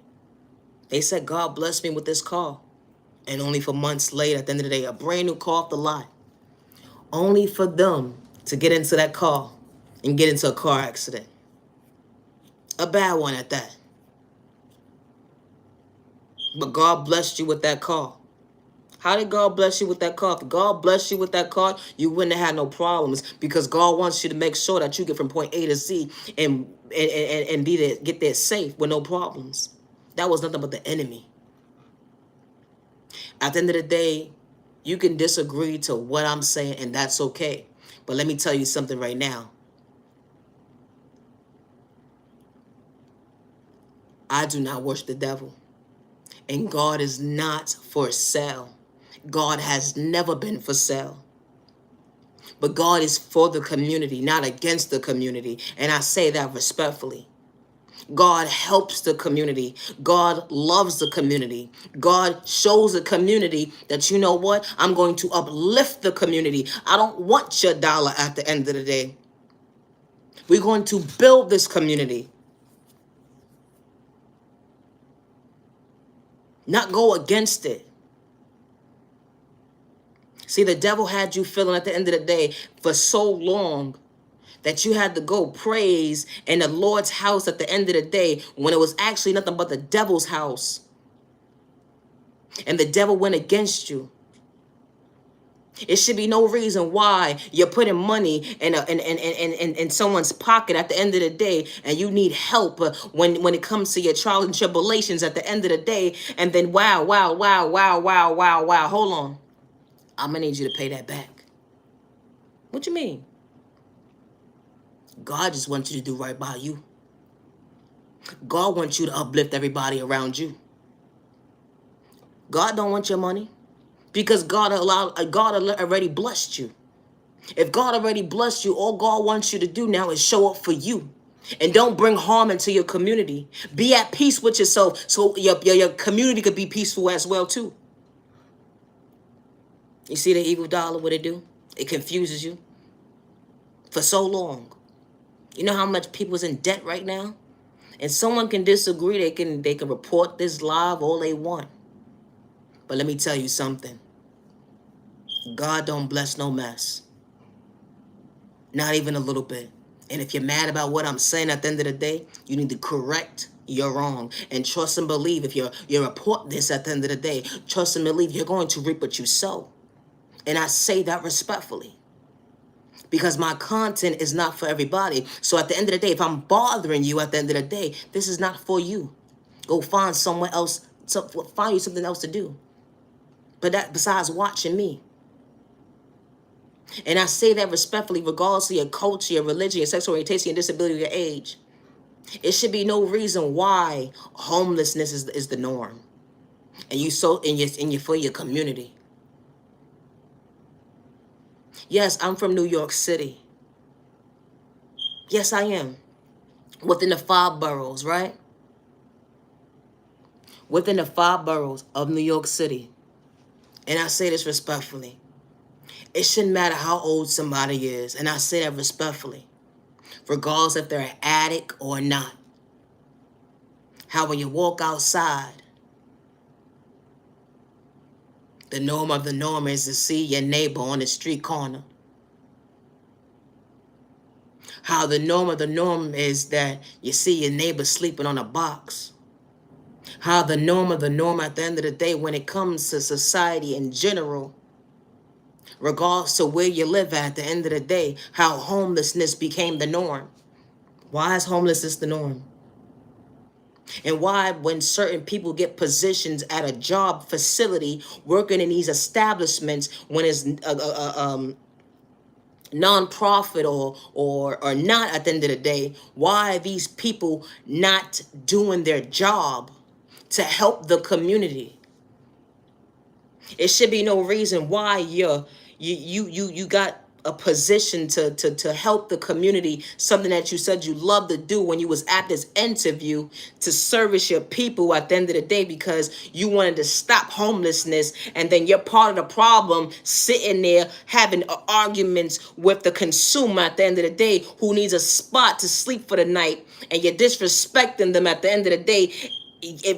They said, God bless me with this car. And only for months later, at the end of the day, a brand new car off the lot. Only for them to get into that car and get into a car accident. A bad one at that. But God blessed you with that car. How did God bless you with that car? If God blessed you with that car, you wouldn't have had no problems because God wants you to make sure that you get from point A to Z and be there, get there safe with no problems. That was nothing but the enemy. At the end of the day, you can disagree to what I'm saying, and that's okay. But let me tell you something right now. I do not worship the devil. And God is not for sale. God has never been for sale. But God is for the community, not against the community. And I say that respectfully. God helps the community. God loves the community. God shows the community that, you know what? I'm going to uplift the community. I don't want your dollar at the end of the day. We're going to build this community. Not go against it. See, the devil had you feeling at the end of the day for so long that you had to go praise in the Lord's house at the end of the day when it was actually nothing but the devil's house. And the devil went against you. It should be no reason why you're putting money in someone's pocket at the end of the day and you need help when it comes to your trials and tribulations at the end of the day. And then wow, hold on. I'm going to need you to pay that back. What you mean? God just wants you to do right by you. God wants you to uplift everybody around you. God don't want your money because God already blessed you. If God already blessed you, all God wants you to do now is show up for you. And don't bring harm into your community. Be at peace with yourself so your community could be peaceful as well too. You see the evil dollar, what it do? It confuses you for so long. You know how much people's in debt right now? And someone can disagree, they can report this live all they want. But let me tell you something. God don't bless no mess. Not even a little bit. And if you're mad about what I'm saying at the end of the day, you need to correct your wrong. And trust and believe if you report this at the end of the day, trust and believe you're going to reap what you sow. And I say that respectfully. Because my content is not for everybody. So at the end of the day, if I'm bothering you at the end of the day, this is not for you. Go find somewhere else, find you something else to do. But that besides watching me. And I say that respectfully, regardless of your culture, your religion, your sexual orientation, your disability, your age. It should be no reason why homelessness is the norm. And you so in your for your community. Yes, I'm from New York City. Yes, I am. Within the 5 boroughs, right? Within the 5 boroughs of New York City. And I say this respectfully. It shouldn't matter how old somebody is. And I say that respectfully. Regardless if they're an addict or not. How when you walk outside, the norm of the norm is to see your neighbor on the street corner. How the norm of the norm is that you see your neighbor sleeping on a box. How the norm of the norm at the end of the day when it comes to society in general, regardless to where you live at the end of the day, how homelessness became the norm. Why is homelessness the norm? And why when certain people get positions at a job facility working in these establishments when it's non-profit or not at the end of the day, why are these people not doing their job to help the community? It should be no reason why you got a position to help the community, something that you said you love to do when you was at this interview to service your people at the end of the day because you wanted to stop homelessness, and then you're part of the problem sitting there having arguments with the consumer at the end of the day who needs a spot to sleep for the night, and you're disrespecting them at the end of the day.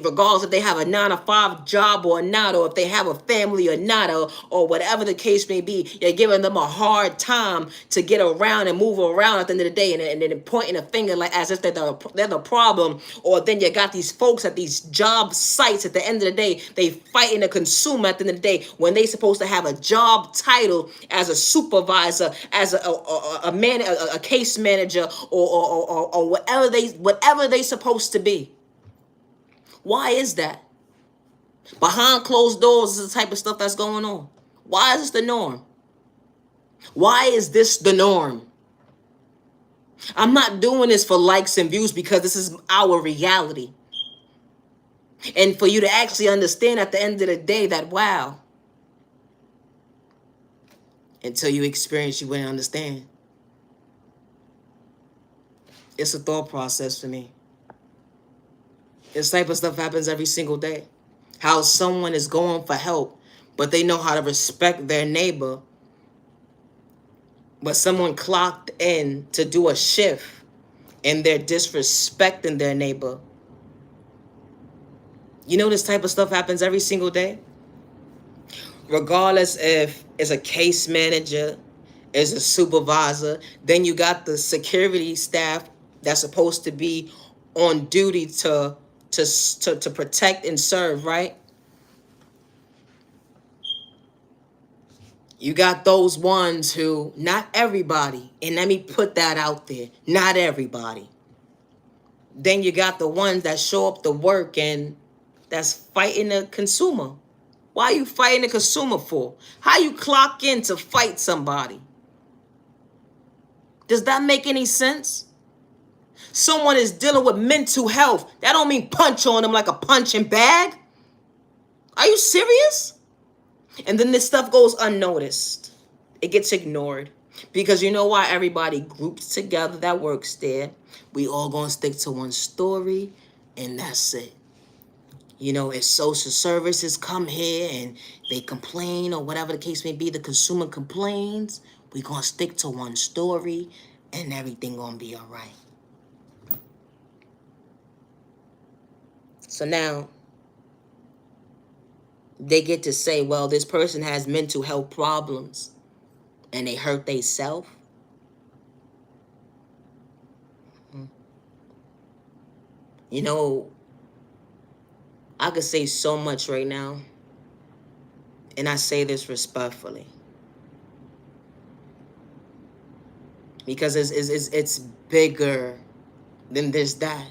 Regardless if they have a 9 to 5 job or not, or if they have a family or not, or whatever the case may be, you're giving them a hard time to get around and move around at the end of the day, and then pointing a finger like as if they're the problem. Or then you got these folks at these job sites at the end of the day, they fighting the consumer at the end of the day when they supposed to have a job title as a supervisor, as a case manager, or whatever they supposed to be. Why is that? Behind closed doors is the type of stuff that's going on. Why is this the norm? Why is this the norm? I'm not doing this for likes and views because this is our reality. And for you to actually understand at the end of the day that, wow, until you experience, you wouldn't understand. It's a thought process for me. This type of stuff happens every single day. How someone is going for help, but they know how to respect their neighbor. But someone clocked in to do a shift and they're disrespecting their neighbor. You know this type of stuff happens every single day? Regardless if it's a case manager, is a supervisor, then you got the security staff that's supposed to be on duty to protect and serve, right? You got those ones who, not everybody, and let me put that out there, not everybody. Then you got the ones that show up to work and that's fighting the consumer. Why are you fighting the consumer for? How you clock in to fight somebody? Does that make any sense? Someone is dealing with mental health. That don't mean punch on them like a punching bag. Are you serious? And then this stuff goes unnoticed. It gets ignored. Because you know why everybody groups together that works there? We all gonna stick to one story, and that's it. You know, if social services come here and they complain or whatever the case may be, the consumer complains, we gonna stick to one story and everything gonna be all right. So now they get to say, well, this person has mental health problems and they hurt themselves. You know, I could say so much right now, and I say this respectfully. Because it's bigger than this, that.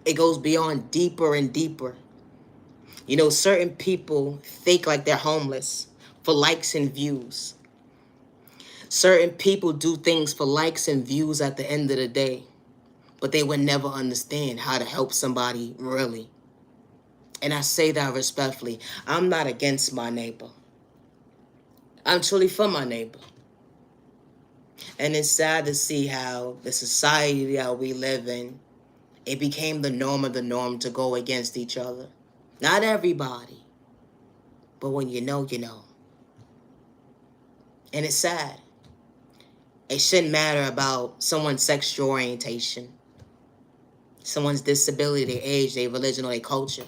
It goes beyond deeper and deeper. You know, certain people fake like they're homeless for likes and views. Certain people do things for likes and views at the end of the day, but they would never understand how to help somebody really. And I say that respectfully. I'm not against my neighbor. I'm truly for my neighbor. And it's sad to see how the society that we live in, it became the norm of the norm to go against each other. Not everybody, but when you know, you know. And it's sad. It shouldn't matter about someone's sexual orientation, someone's disability, their age, their religion, or their culture.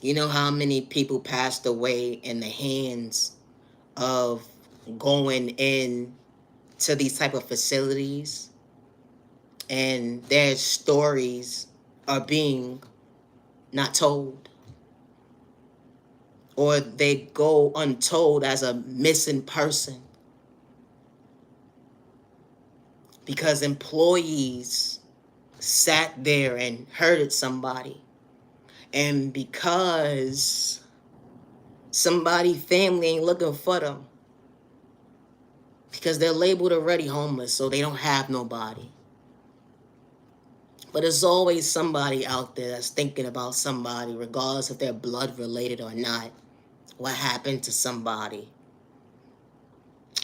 You know how many people passed away in the hands of going in to these type of facilities, and their stories are being not told, or they go untold as a missing person because employees sat there and hurted somebody, and because somebody family ain't looking for them because they're labeled already homeless, so they don't have nobody. But there's always somebody out there that's thinking about somebody, regardless if they're blood related or not. What happened to somebody?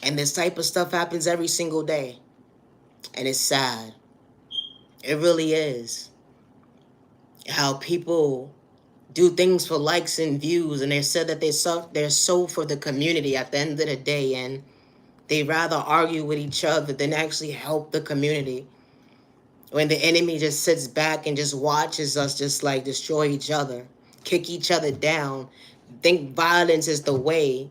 And this type of stuff happens every single day. And it's sad. It really is. How people do things for likes and views, and they said that they're so for the community at the end of the day, and they rather argue with each other than actually help the community. When the enemy just sits back and just watches us just like destroy each other, kick each other down, think violence is the way.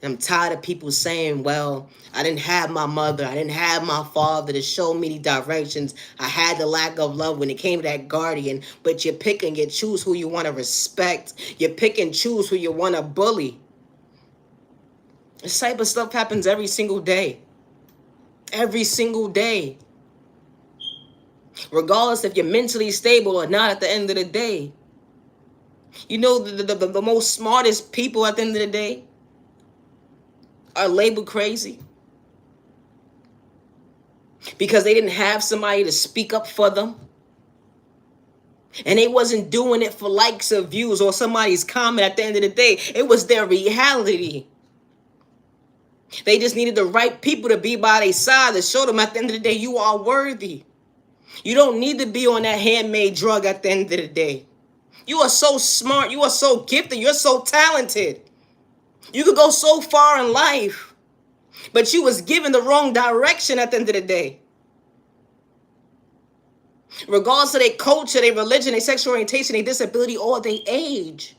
I'm tired of people saying, well, I didn't have my mother, I didn't have my father to show me the directions. I had the lack of love when it came to that guardian. But you pick and you choose who you want to respect. You pick and choose who you want to bully. This type of stuff happens every single day. Every single day. Regardless if you're mentally stable or not at the end of the day. You know, the most smartest people at the end of the day are labeled crazy because they didn't have somebody to speak up for them, and they wasn't doing it for likes or views or somebody's comment. At the end of the day, it was their reality. They just needed the right people to be by their side to show them at the end of the day, you are worthy. You don't need to be on that handmade drug at the end of the day. You are so smart, you are so gifted, you're so talented. You could go so far in life, but you was given the wrong direction at the end of the day. Regardless of their culture, their religion, their sexual orientation, their disability, or their age.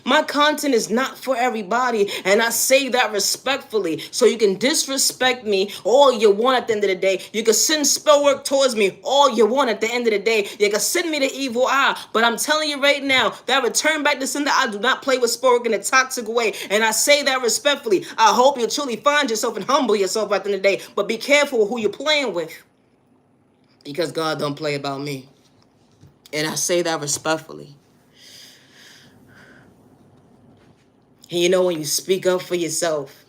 My content is not for everybody, and I say that respectfully. So you can disrespect me all you want at the end of the day. You can send spell work towards me all you want at the end of the day. You can send me the evil eye. But I'm telling you right now, that return back to sender, I do not play with spell work in a toxic way. And I say that respectfully. I hope you truly find yourself and humble yourself at the end of the day. But be careful with who you're playing with. Because God don't play about me. And I say that respectfully. And you know, when you speak up for yourself,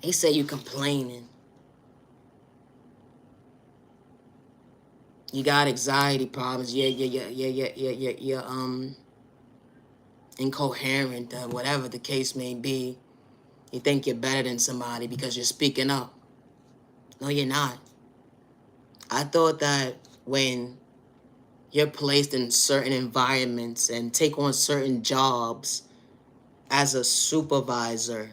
he said you complaining. You got anxiety problems. Yeah. Incoherent, whatever the case may be. You think you're better than somebody because you're speaking up. No, you're not. I thought that when you're placed in certain environments and take on certain jobs as a supervisor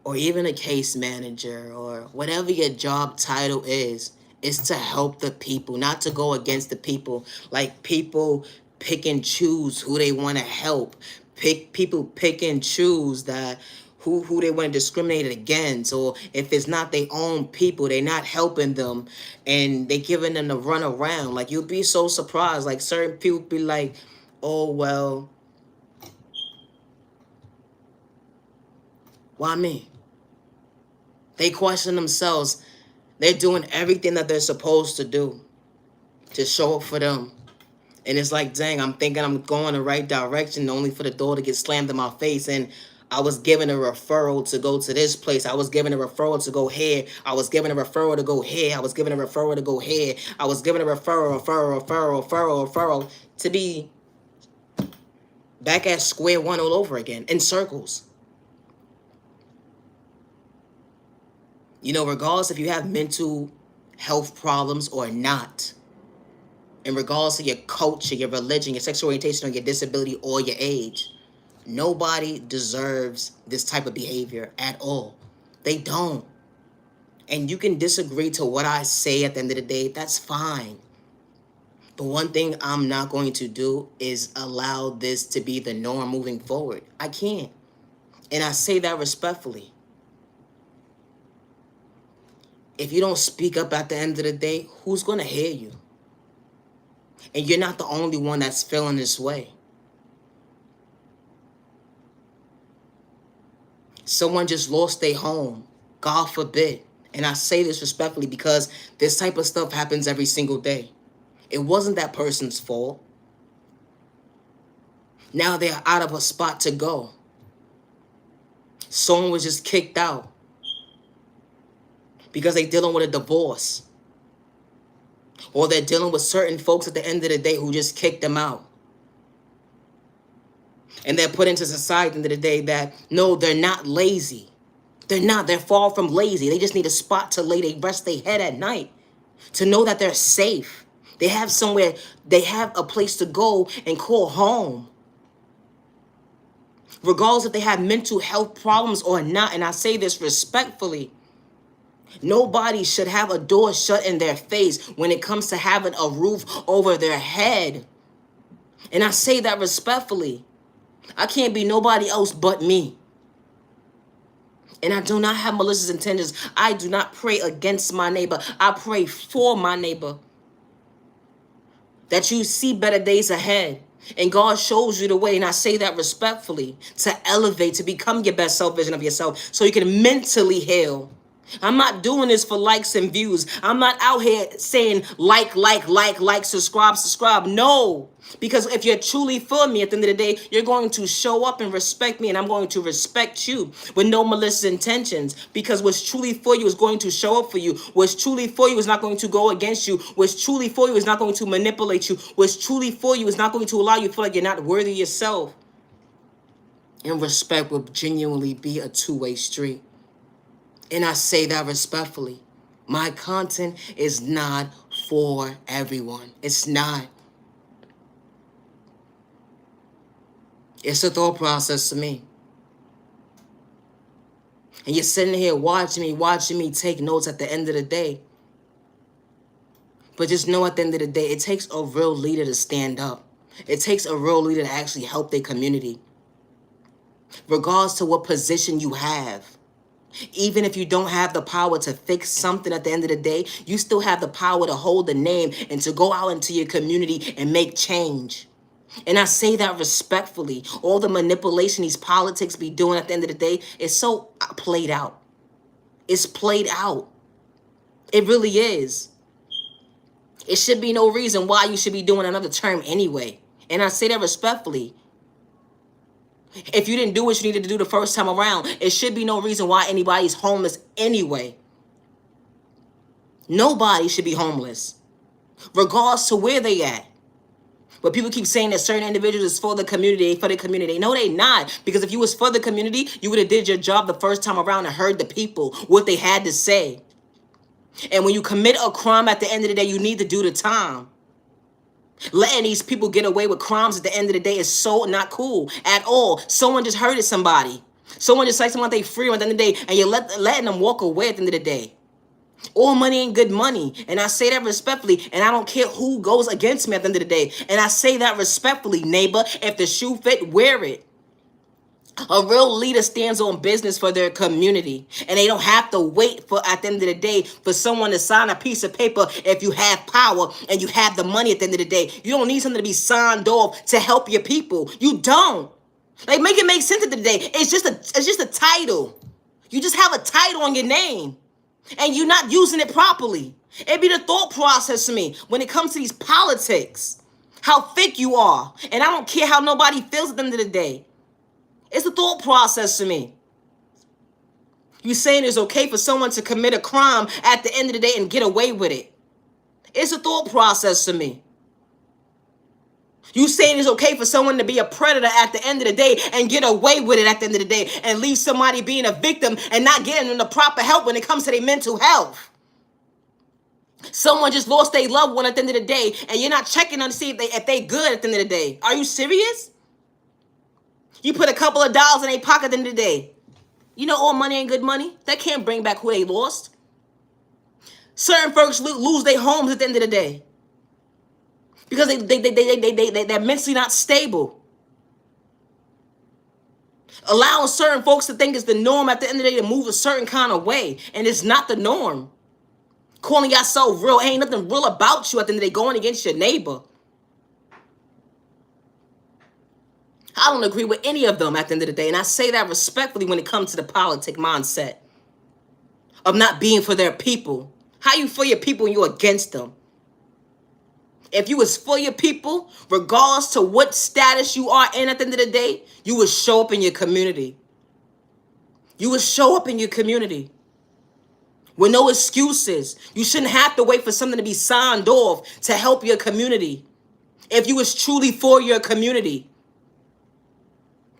or even a case manager or whatever your job title is to help the people, not to go against the people. Like people pick and choose who they want to help. People pick and choose that who they want to discriminate against, or if it's not their own people, they're not helping them and they giving them the run around. Like you'll be so surprised. Like certain people be like, oh well, why me? They question themselves. They're doing everything that they're supposed to do to show up for them. And it's like, dang, I'm thinking I'm going the right direction only for the door to get slammed in my face. And I was given a referral to go to this place. I was given a referral to go here. I was given a referral to go here. I was given a referral to go here. I was given a referral to be back at square one all over again in circles. You know, regardless if you have mental health problems or not, in regards to your culture, your religion, your sexual orientation, or your disability, or your age, nobody deserves this type of behavior at all. They don't. And you can disagree to what I say at the end of the day. That's fine. But one thing I'm not going to do is allow this to be the norm moving forward. I can't. And I say that respectfully. If you don't speak up at the end of the day, who's going to hear you? And you're not the only one that's feeling this way. Someone just lost their home, God forbid. And I say this respectfully because this type of stuff happens every single day. It wasn't that person's fault. Now they're out of a spot to go. Someone was just kicked out because they're dealing with a divorce. Or they're dealing with certain folks at the end of the day who just kicked them out. And they're put into society at the end of the day that, no, they're not lazy. They're not. They're far from lazy. They just need a spot to lay, they rest their head at night. To know that they're safe. They have somewhere, they have a place to go and call home. Regardless if they have mental health problems or not, and I say this respectfully, nobody should have a door shut in their face when it comes to having a roof over their head. And I say that respectfully. I can't be nobody else but me. And I do not have malicious intentions. I do not pray against my neighbor. I pray for my neighbor. That you see better days ahead. And God shows you the way. And I say that respectfully. To elevate, to become your best self vision of yourself. So you can mentally heal. I'm not doing this for likes and views. I'm not out here saying like, subscribe. No. Because if you're truly for me at the end of the day, you're going to show up and respect me, and I'm going to respect you with no malicious intentions. Because what's truly for you is going to show up for you. What's truly for you is not going to go against you. What's truly for you is not going to manipulate you. What's truly for you is not going to allow you to feel like you're not worthy yourself. And respect will genuinely be a two-way street. And I say that respectfully. My content is not for everyone. It's not. It's a thought process to me. And you're sitting here watching me take notes at the end of the day. But just know at the end of the day, it takes a real leader to stand up. It takes a real leader to actually help their community. Regardless to what position you have. Even if you don't have the power to fix something at the end of the day, you still have the power to hold the name and to go out into your community and make change. And I say that respectfully. All the manipulation these politics be doing at the end of the day is so played out. It's played out. It really is. It should be no reason why you should be doing another term anyway. And I say that respectfully. If you didn't do what you needed to do the first time around, it should be no reason why anybody's homeless anyway. Nobody should be homeless. regardless to where they at. But people keep saying that certain individuals is for the community, for the community. No, they not. Because if you was for the community, you would have did your job the first time around and heard the people, what they had to say. And when you commit a crime at the end of the day, you need to do the time. Letting these people get away with crimes at the end of the day is so not cool at all. Someone just hurted somebody. Someone just like someone they free at the end of the day, and you're letting them walk away at the end of the day. All money ain't good money. And I say that respectfully. And I don't care who goes against me at the end of the day. And I say that respectfully, neighbor. If the shoe fit, wear it. A real leader stands on business for their community. And they don't have to wait for, at the end of the day, for someone to sign a piece of paper if you have power and you have the money at the end of the day. You don't need something to be signed off to help your people. You don't. Like, make it make sense at the end of the day. It's just a title. You just have a title on your name. And you're not using it properly. It be the thought process to me when it comes to these politics. How thick you are. And I don't care how nobody feels at the end of the day. It's the thought process to me. You saying it's okay for someone to commit a crime at the end of the day and get away with it. It's a thought process to me. You saying it's okay for someone to be a predator at the end of the day and get away with it at the end of the day and leave somebody being a victim and not getting them the proper help when it comes to their mental health. Someone just lost their loved one at the end of the day and you're not checking on to see if they good at the end of the day. Are you serious? You put a couple of dollars in their pocket at the end of the day. You know all money ain't good money. That can't bring back who they lost. Certain folks lose their homes at the end of the day. Because they're mentally not stable. Allowing certain folks to think it's the norm at the end of the day to move a certain kind of way. And it's not the norm. Calling yourself real, ain't nothing real about you at the end of the day, going against your neighbor. I don't agree with any of them at the end of the day. And I say that respectfully when it comes to the politic mindset of not being for their people. How you for your people when you're against them? If you was for your people, regardless to what status you are in at the end of the day, you would show up in your community. You would show up in your community. With no excuses. You shouldn't have to wait for something to be signed off to help your community. If you was truly for your community.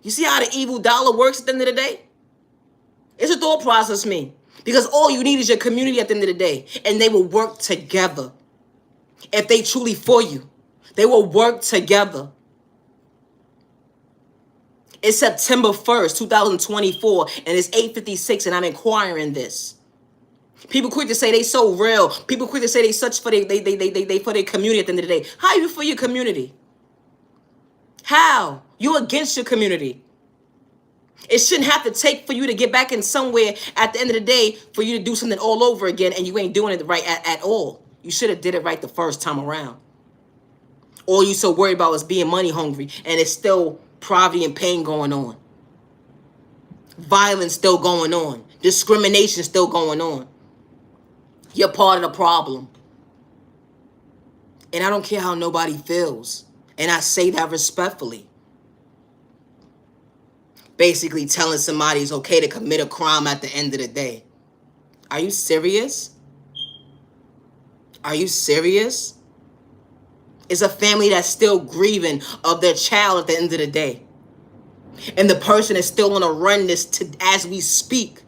You see how the evil dollar works at the end of the day? It's a thought process, me. Because all you need is your community at the end of the day. And they will work together. If they truly for you, they will work together. It's September 1st, 2024, and it's 8:56, and I'm inquiring this. People quick to say they so real. People quick to say they such for they for their community at the end of the day. How are you for your community? How? You against your community. It shouldn't have to take for you to get back in somewhere at the end of the day for you to do something all over again, and you ain't doing it right at all. You should have did it right the first time around. All you so worried about is being money hungry, and it's still poverty and pain going on. Violence still going on. Discrimination still going on. You're part of the problem. And I don't care how nobody feels. And I say that respectfully. Basically telling somebody it's okay to commit a crime at the end of the day. Are you serious? Are you serious? It's a family that's still grieving of their child at the end of the day. And the person is still on a run as we speak.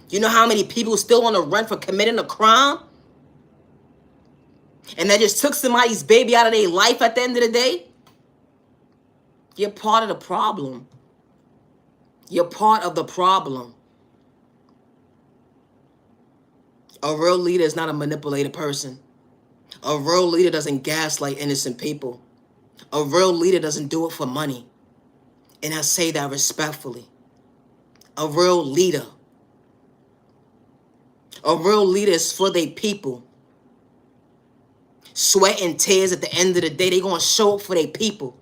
You know how many people are still on a run for committing a crime? And that just took somebody's baby out of their life at the end of the day? You're part of the problem. You're part of the problem. A real leader is not a manipulated person. A real leader doesn't gaslight innocent people. A real leader doesn't do it for money. And I say that respectfully. A real leader. A real leader is for their people. Sweat and tears at the end of the day, they're going to show up for their people.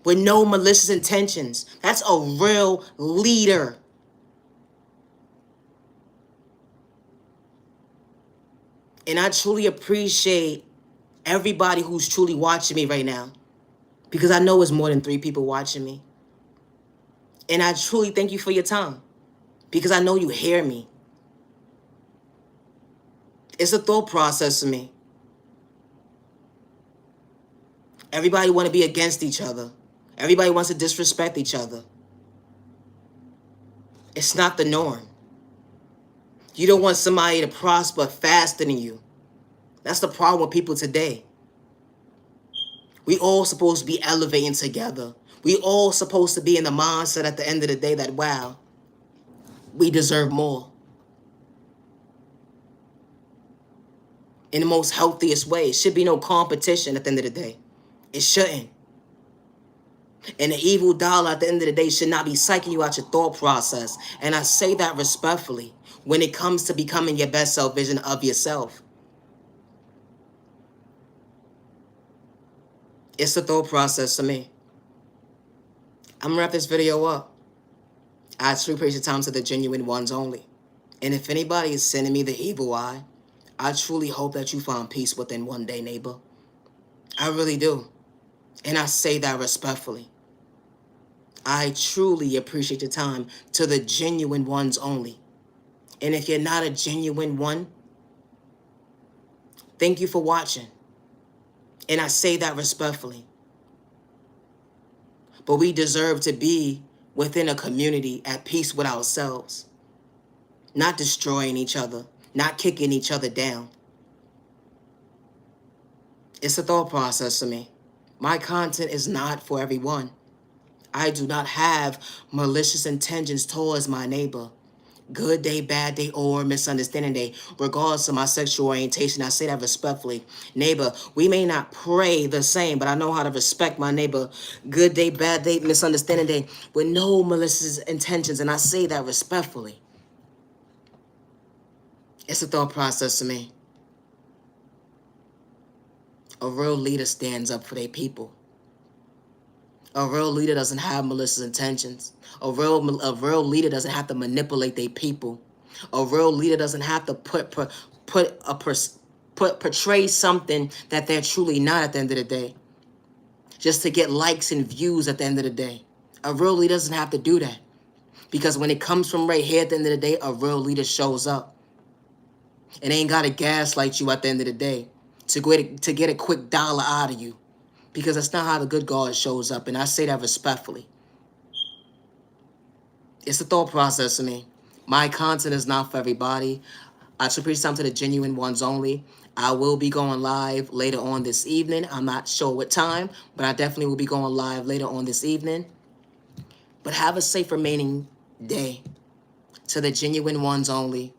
With no malicious intentions. That's a real leader. And I truly appreciate everybody who's truly watching me right now. Because I know it's more than 3 people watching me. And I truly thank you for your time. Because I know you hear me. It's a thought process to me. Everybody want to be against each other. Everybody wants to disrespect each other. It's not the norm. You don't want somebody to prosper faster than you. That's the problem with people today. We all supposed to be elevating together. We all supposed to be in the mindset at the end of the day that, wow, we deserve more. In the most healthiest way. It should be no competition at the end of the day. It shouldn't. And the evil dollar at the end of the day should not be psyching you out your thought process. And I say that respectfully when it comes to becoming your best self vision of yourself. It's the thought process to me. I'm gonna wrap this video up. I truly appreciate the time to the genuine ones only. And if anybody is sending me the evil eye, I truly hope that you find peace within one day, neighbor. I really do. And I say that respectfully. I truly appreciate your time to the genuine ones only. And if you're not a genuine one, thank you for watching. And I say that respectfully. But we deserve to be within a community at peace with ourselves. Not destroying each other, not kicking each other down. It's a thought process to me. My content is not for everyone. I do not have malicious intentions towards my neighbor. Good day, bad day, or misunderstanding day, regardless of my sexual orientation. I say that respectfully. Neighbor, we may not pray the same, but I know how to respect my neighbor. Good day, bad day, misunderstanding day, with no malicious intentions, and I say that respectfully. It's a thought process to me. A real leader stands up for their people. A real leader doesn't have malicious intentions. A real leader doesn't have to manipulate their people. A real leader doesn't have to portray something that they're truly not at the end of the day, just to get likes and views at the end of the day. A real leader doesn't have to do that, because when it comes from right here at the end of the day, a real leader shows up. And they ain't got to gaslight you at the end of the day to get a quick dollar out of you. Because that's not how the good God shows up. And I say that respectfully. It's a thought process to me. My content is not for everybody. I should preach something to the genuine ones only. I will be going live later on this evening. I'm not sure what time, but I definitely will be going live later on this evening. But have a safe remaining day. To the genuine ones only.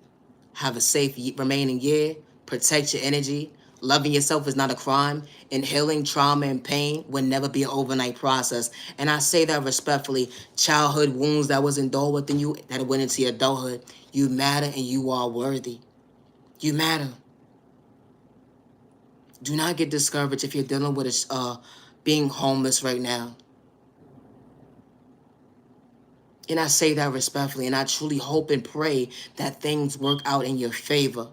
Have a safe remaining year. Protect your energy. Loving yourself is not a crime, and healing trauma and pain will never be an overnight process. And I say that respectfully. Childhood wounds that was endured within you that went into your adulthood. You matter and you are worthy. You matter. Do not get discouraged if you're dealing with being homeless right now. And I say that respectfully, and I truly hope and pray that things work out in your favor.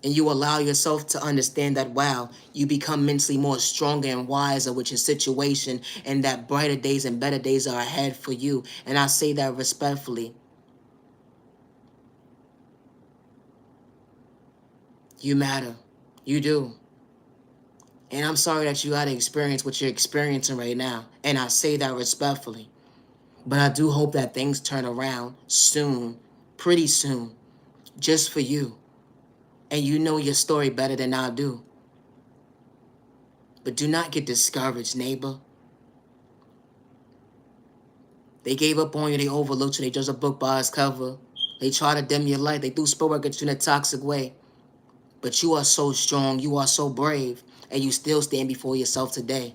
And you allow yourself to understand that, wow, you become mentally more stronger and wiser with your situation, and that brighter days and better days are ahead for you. And I say that respectfully. You matter. You do. And I'm sorry that you got to experience what you're experiencing right now. And I say that respectfully. But I do hope that things turn around soon, pretty soon, just for you. And you know your story better than I do. But do not get discouraged, neighbor. They gave up on you. They overlooked you. They judged a book by its cover. They try to dim your light. They do spell work at you in a toxic way. But you are so strong. You are so brave. And you still stand before yourself today.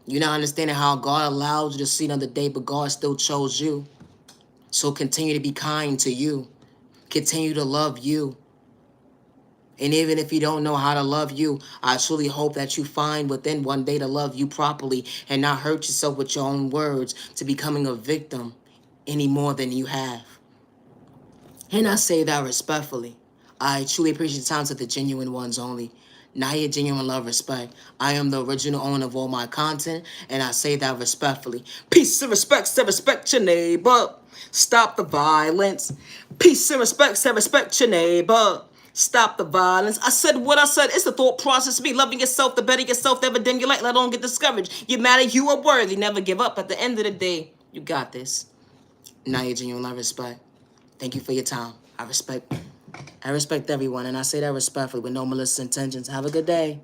You're not understanding how God allowed you to see another day, but God still chose you. So continue to be kind to you. Continue to love you. And even if you don't know how to love you, I truly hope that you find within one day to love you properly and not hurt yourself with your own words to becoming a victim any more than you have. And I say that respectfully. I truly appreciate the time to the genuine ones only. Not your genuine love, respect. I am the original owner of all my content, and I say that respectfully. Peace and respect your neighbor. Stop the violence. Peace and respect your neighbor. Stop the violence. I said what I said. It's the thought process. Be loving yourself, the better yourself, the ever dim your light. Let alone get discouraged. You matter, you are worthy. Never give up. At the end of the day, you got this. Now you're genuine. I respect. Thank you for your time. I respect everyone, and I say that respectfully with no malicious intentions. Have a good day.